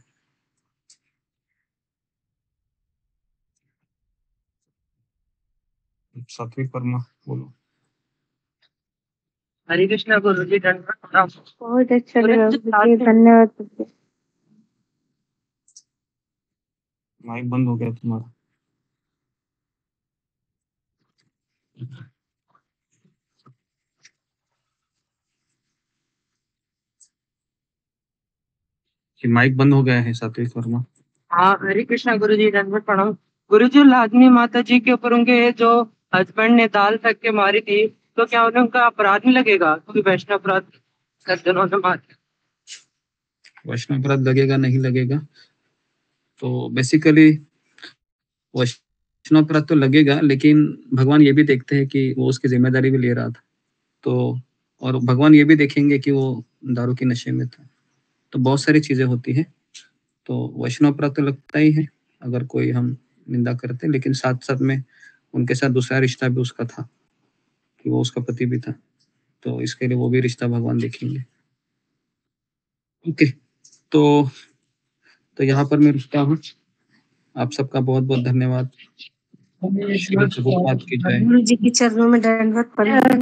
सात्विक वर्मा बोलो। हरे कृष्णा गुरु जी, दंडवत प्रणाम। बहुत अच्छा लगा गुरुजी, गुरुजी, धन्यवाद गुरुजी। माइक बंद हो गया तुम्हारा। कि माइक बंद हो गया है सात्विक वर्मा। हाँ, हरे कृष्णा गुरु जी, दंडवत प्रणाम। गुरु जी, लादनी माता जी के ऊपर उनके जो हस्बैंड ने दाल फेंक के मारी थी, तो क्या उन्हें उनका अपराध नहीं लगेगा, क्योंकि वैष्णव अपराध सज्जनों ने मारे? वैष्णव अपराध लगेगा नहीं लगेगा, तो बेसिकली वैष्णव अपराध तो लगेगा, लेकिन भगवान ये भी देखते हैं कि वो उसकी जिम्मेदारी भी ले रहा था। तो और भगवान ये भी देखेंगे कि वो दारू के नशे में था। तो बहुत सारी चीजें होती है। तो वैष्णव अपराध तो लगता ही है अगर कोई हम निंदा करते, लेकिन साथ साथ में उनके साथ दूसरा रिश्ता भी उसका था कि वो उसका पति भी था, तो इसके लिए वो भी रिश्ता भगवान देखेंगे। ओके, तो यहाँ पर मैं रुकता हूँ। आप सबका बहुत बहुत धन्यवाद। श्री प्रभुपाद की जय। गुरु जी के चरणों में दंडवत प्रणाम।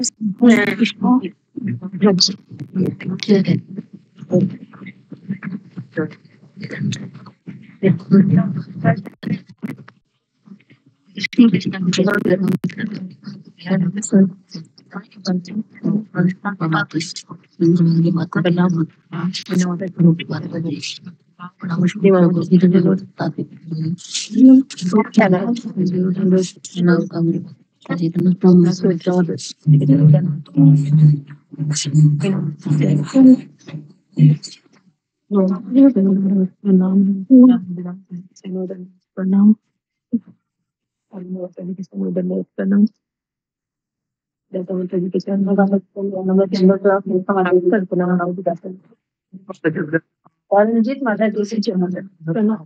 प्रणाम माता जी के सामने दंडवत प्रणाम दाता माता जी के चरण में रंजीत माता जी से चरण प्रणाम